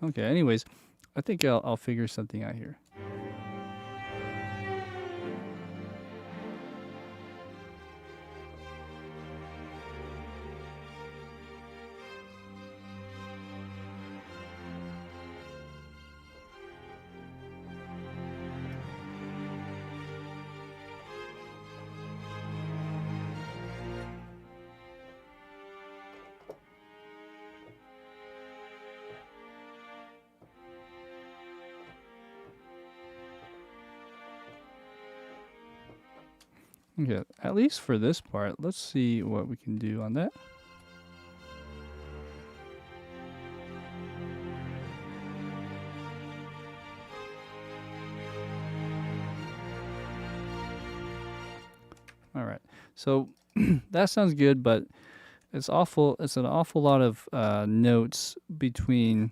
Speaker 1: Okay, anyways, I think I'll figure something out here. Okay, at least for this part, let's see what we can do on that. All right, so that sounds good, but it's awful. It's an awful lot of notes between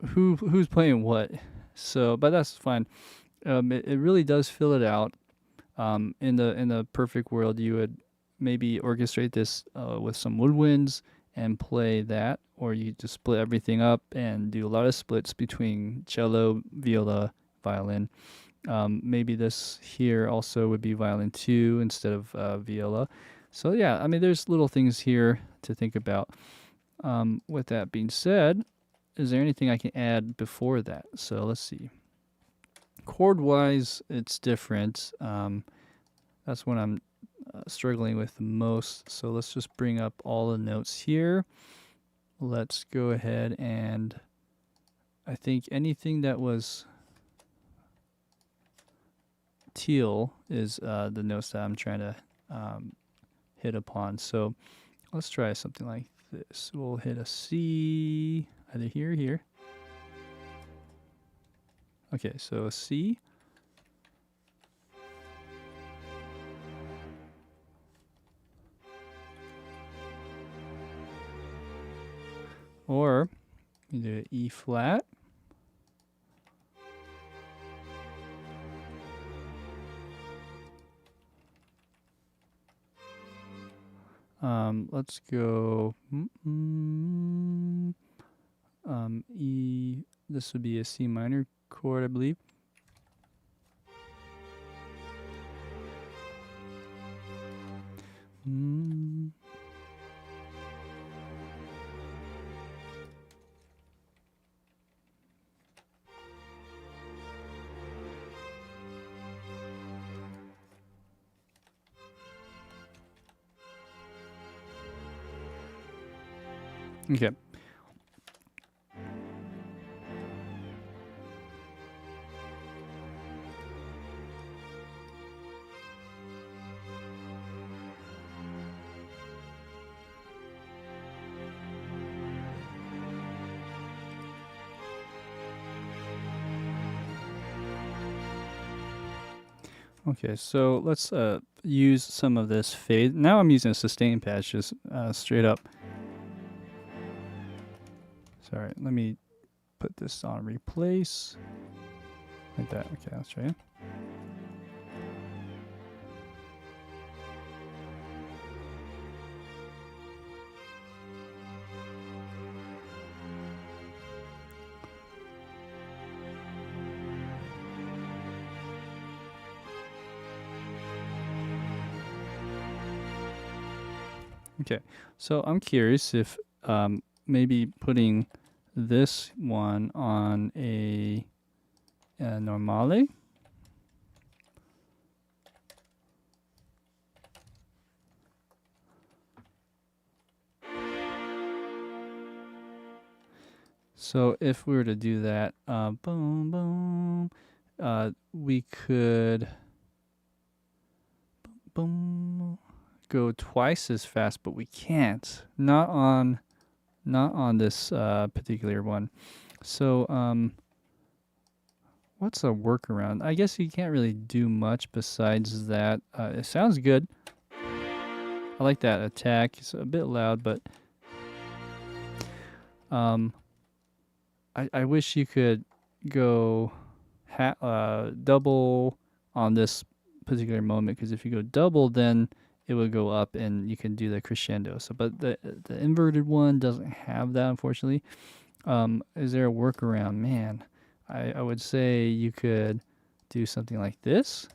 Speaker 1: who's playing what. So, but that's fine. It really does fill it out. In the perfect world, you would maybe orchestrate this with some woodwinds and play that, or you just split everything up and do a lot of splits between cello, viola, violin. Maybe this here also would be violin 2 instead of viola. So yeah, I mean, there's little things here to think about. With that being said, is there anything I can add before that? So let's see. Chord-wise, it's different. That's what I'm struggling with the most. So let's just bring up all the notes here. Let's go ahead and I think anything that was teal is the notes that I'm trying to hit upon. So let's try something like this. We'll hit a C, either here or here. Okay, so a C. Or you do an E flat. Let's go E. This would be a C minor chord, I believe. Okay. Okay, so let's use some of this fade. Now I'm using a sustain patch, just straight up. Sorry, let me put this on replace. Like that. Okay, let's try it. Okay, so I'm curious if maybe putting this one on a Normale. So if we were to do that, boom, boom, we could boom, go twice as fast, but we can't. Not on this particular one. So what's a workaround? I guess you can't really do much besides that. It sounds good. I like that attack. It's a bit loud, but I wish you could go double on this particular moment, because if you go double, then it would go up and you can do the crescendo. So, but the inverted one doesn't have that, unfortunately. Is there a workaround? Man, I would say you could do something like this.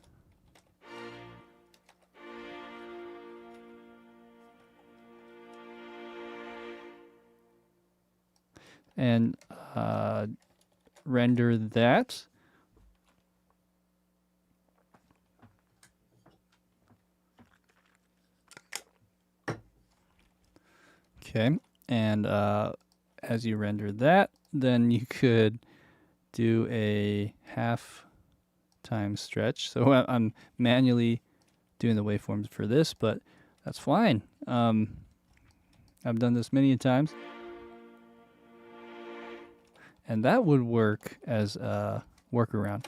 Speaker 1: And render that. Okay, and as you render that, then you could do a half time stretch. So I'm manually doing the waveforms for this, but that's fine. I've done this many times. And that would work as a workaround.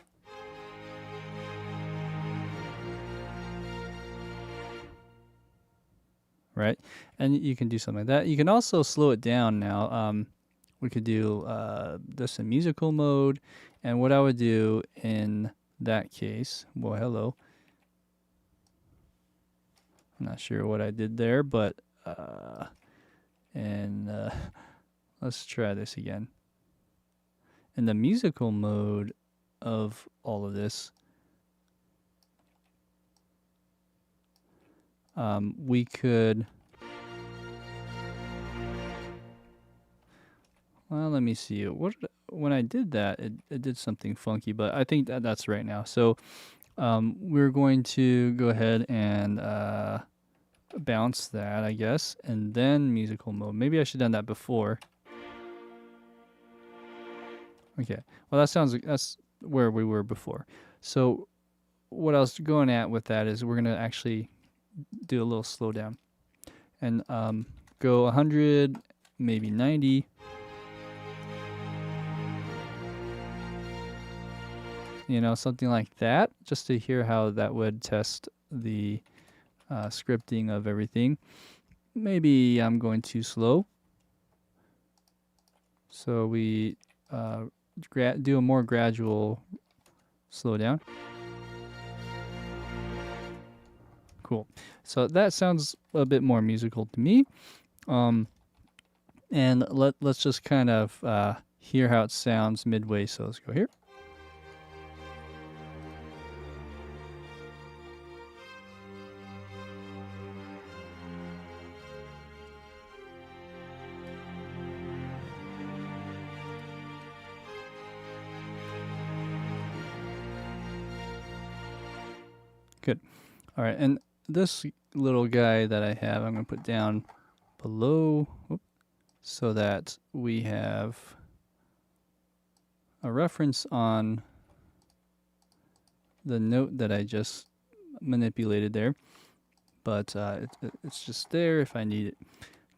Speaker 1: Right? And you can do something like that. You can also slow it down now. We could do this in musical mode. And what I would do in that case, well, hello. I'm not sure what I did there, but let's try this again. In the musical mode of all of this, we could, well, let me see. When I did that, it did something funky, but I think that's right now. So we're going to go ahead and bounce that, I guess, and then musical mode. Maybe I should have done that before. Okay, well, that's where we were before. So what I was going at with that is we're going to actually do a little slowdown and go 100, maybe 90. You know, something like that, just to hear how that would test the scripting of everything. Maybe I'm going too slow. So we do a more gradual slowdown. Cool. So that sounds a bit more musical to me. And let's just kind of hear how it sounds midway. So let's go here. Good. All right, and this little guy that I have, I'm going to put down below so that we have a reference on the note that I just manipulated there. But it's just there if I need it.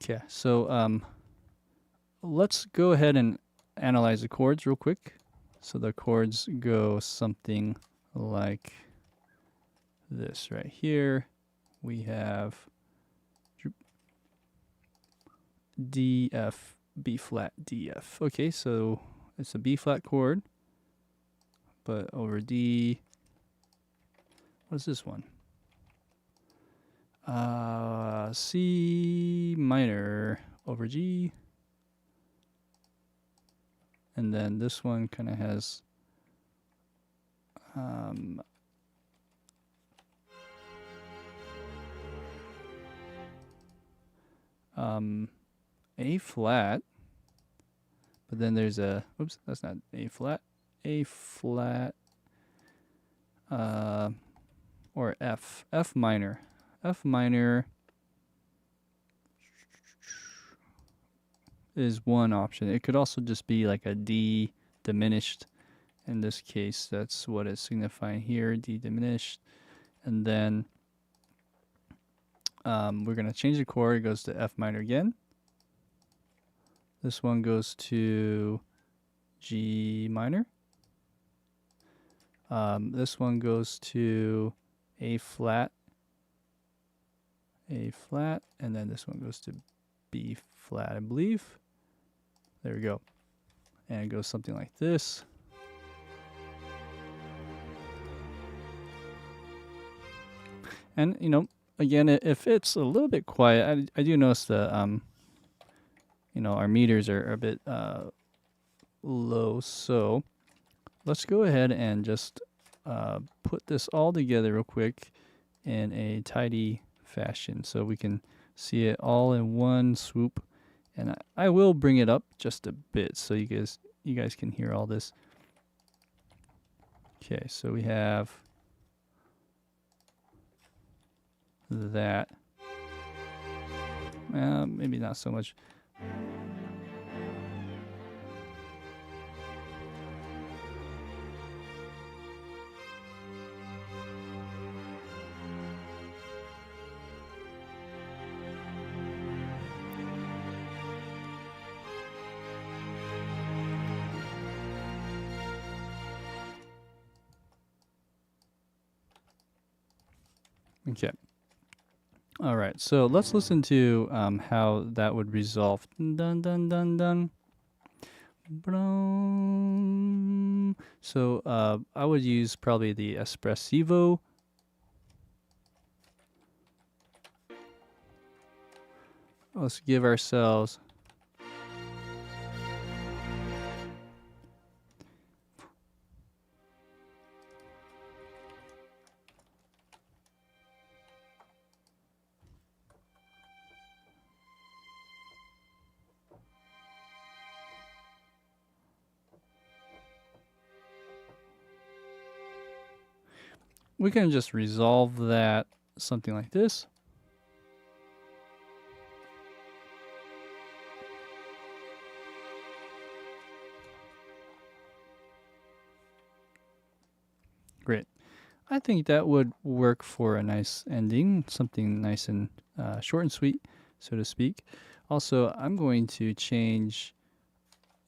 Speaker 1: Okay, so let's go ahead and analyze the chords real quick. So the chords go something like this right here. We have D, F, B flat, D, F. Okay, so it's a B flat chord, but over D. What is this one? C minor over G. And then this one kind of has A flat, but then there's a, oops, that's not A flat, A flat, or F minor. F minor is one option. It could also just be like a D diminished. In this case, that's what it's signifying here, D diminished. And then we're going to change the chord. It goes to F minor again. This one goes to G minor. This one goes to A flat, and then this one goes to B flat, I believe. There we go. And it goes something like this. And, you know, again, if it's a little bit quiet, I do notice the, you know, our meters are a bit low. So let's go ahead and just put this all together real quick in a tidy fashion so we can see it all in one swoop. And I will bring it up just a bit so you guys can hear all this. Okay, so we have that. Maybe not so much. Okay. All right, so let's listen to how that would resolve. Dun dun dun dun. So I would use probably the Espressivo. Let's give ourselves we can just resolve that something like this. Great. I think that would work for a nice ending, something nice and short and sweet, so to speak. Also, I'm going to change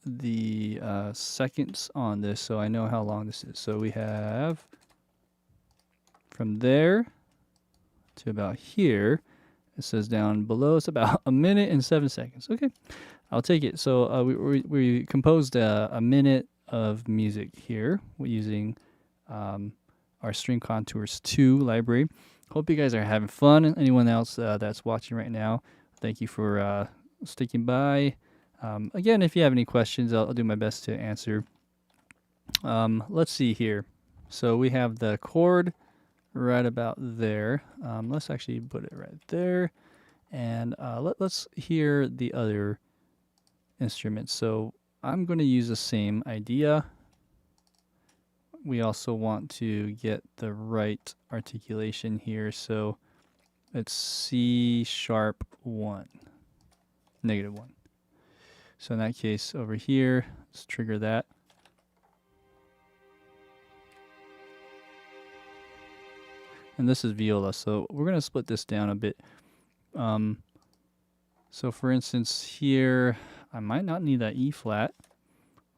Speaker 1: the seconds on this so I know how long this is. So we have from there to about here. It says down below it's about 1 minute and 7 seconds. Okay, I'll take it. So we composed a minute of music here using our String Contours 2 library. Hope you guys are having fun. Anyone else that's watching right now, thank you for sticking by. Again, if you have any questions, I'll do my best to answer. Let's see here. So we have the chord right about there. Let's actually put it right there. And let's hear the other instruments. So I'm going to use the same idea. We also want to get the right articulation here. So it's C sharp 1, -1. So in that case over here, let's trigger that. And this is viola, so we're going to split this down a bit. So for instance here, I might not need that E flat.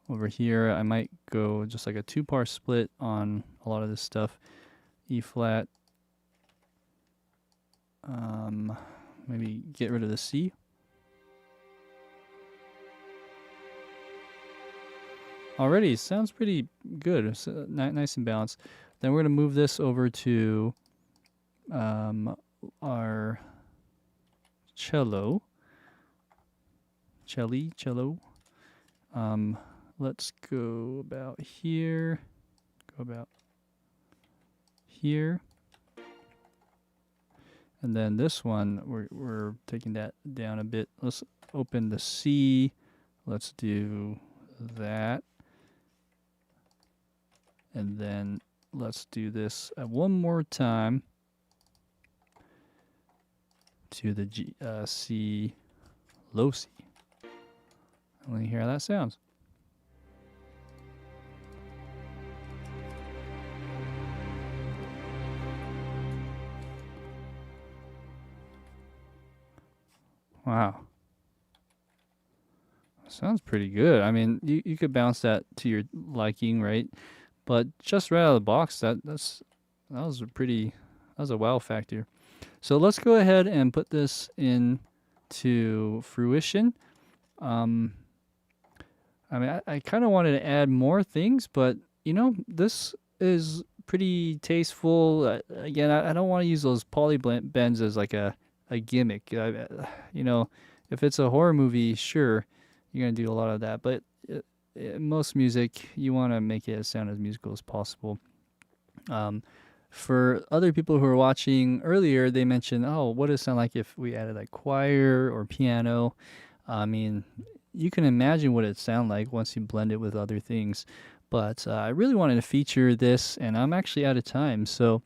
Speaker 1: Over here, I might go just like a 2-part split on a lot of this stuff. E flat. Maybe get rid of the C. Already, sounds pretty good. It's nice and balanced. Then we're going to move this over to our cello. Cello. Let's go about here. Go about here. And then this one, we're taking that down a bit. Let's open the C. Let's do that. And then let's do this one more time to the G, C, low C. Let me hear how that sounds. Wow. Sounds pretty good. I mean, you could bounce that to your liking, right? But just right out of the box, that was a wow factor. So let's go ahead and put this into fruition. I mean, I kind of wanted to add more things, but you know, this is pretty tasteful. Again, I don't want to use those polybends as like a gimmick. You know, if it's a horror movie, sure, you're gonna do a lot of that. But most music, you want to make it sound as musical as possible. For other people who are watching earlier, they mentioned, oh, what does it sound like if we added like choir or piano? I mean, you can imagine what it sound like once you blend it with other things. But I really wanted to feature this, and I'm actually out of time. So,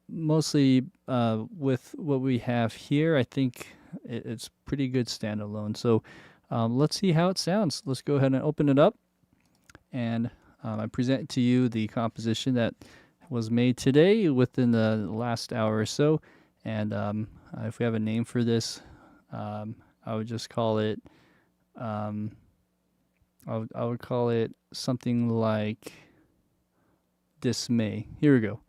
Speaker 1: mostly with what we have here, I think it's pretty good standalone. So, let's see how it sounds. Let's go ahead and open it up, and I present to you the composition that was made today within the last hour or so. And if we have a name for this, I would just call it. I would call it something like dismay. Here we go.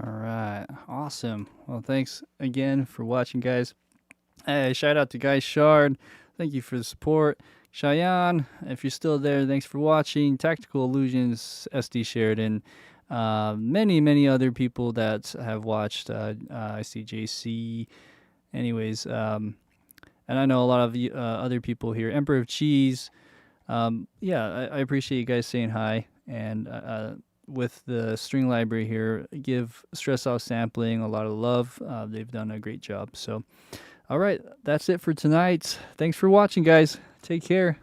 Speaker 1: All right, awesome. Well, thanks again for watching, guys. Hey, shout out to Guy Shard. Thank you for the support. Cheyenne, if you're still there, thanks for watching. Tactical Illusions, SD Sheridan, many other people that have watched. I see JC. Anyways, and I know a lot of other people here. Emperor of Cheese. Yeah, I appreciate you guys saying hi. And with the string library here, give Strezov Sampling a lot of love. They've done a great job. So, all right, that's it for tonight. Thanks for watching, guys. Take care.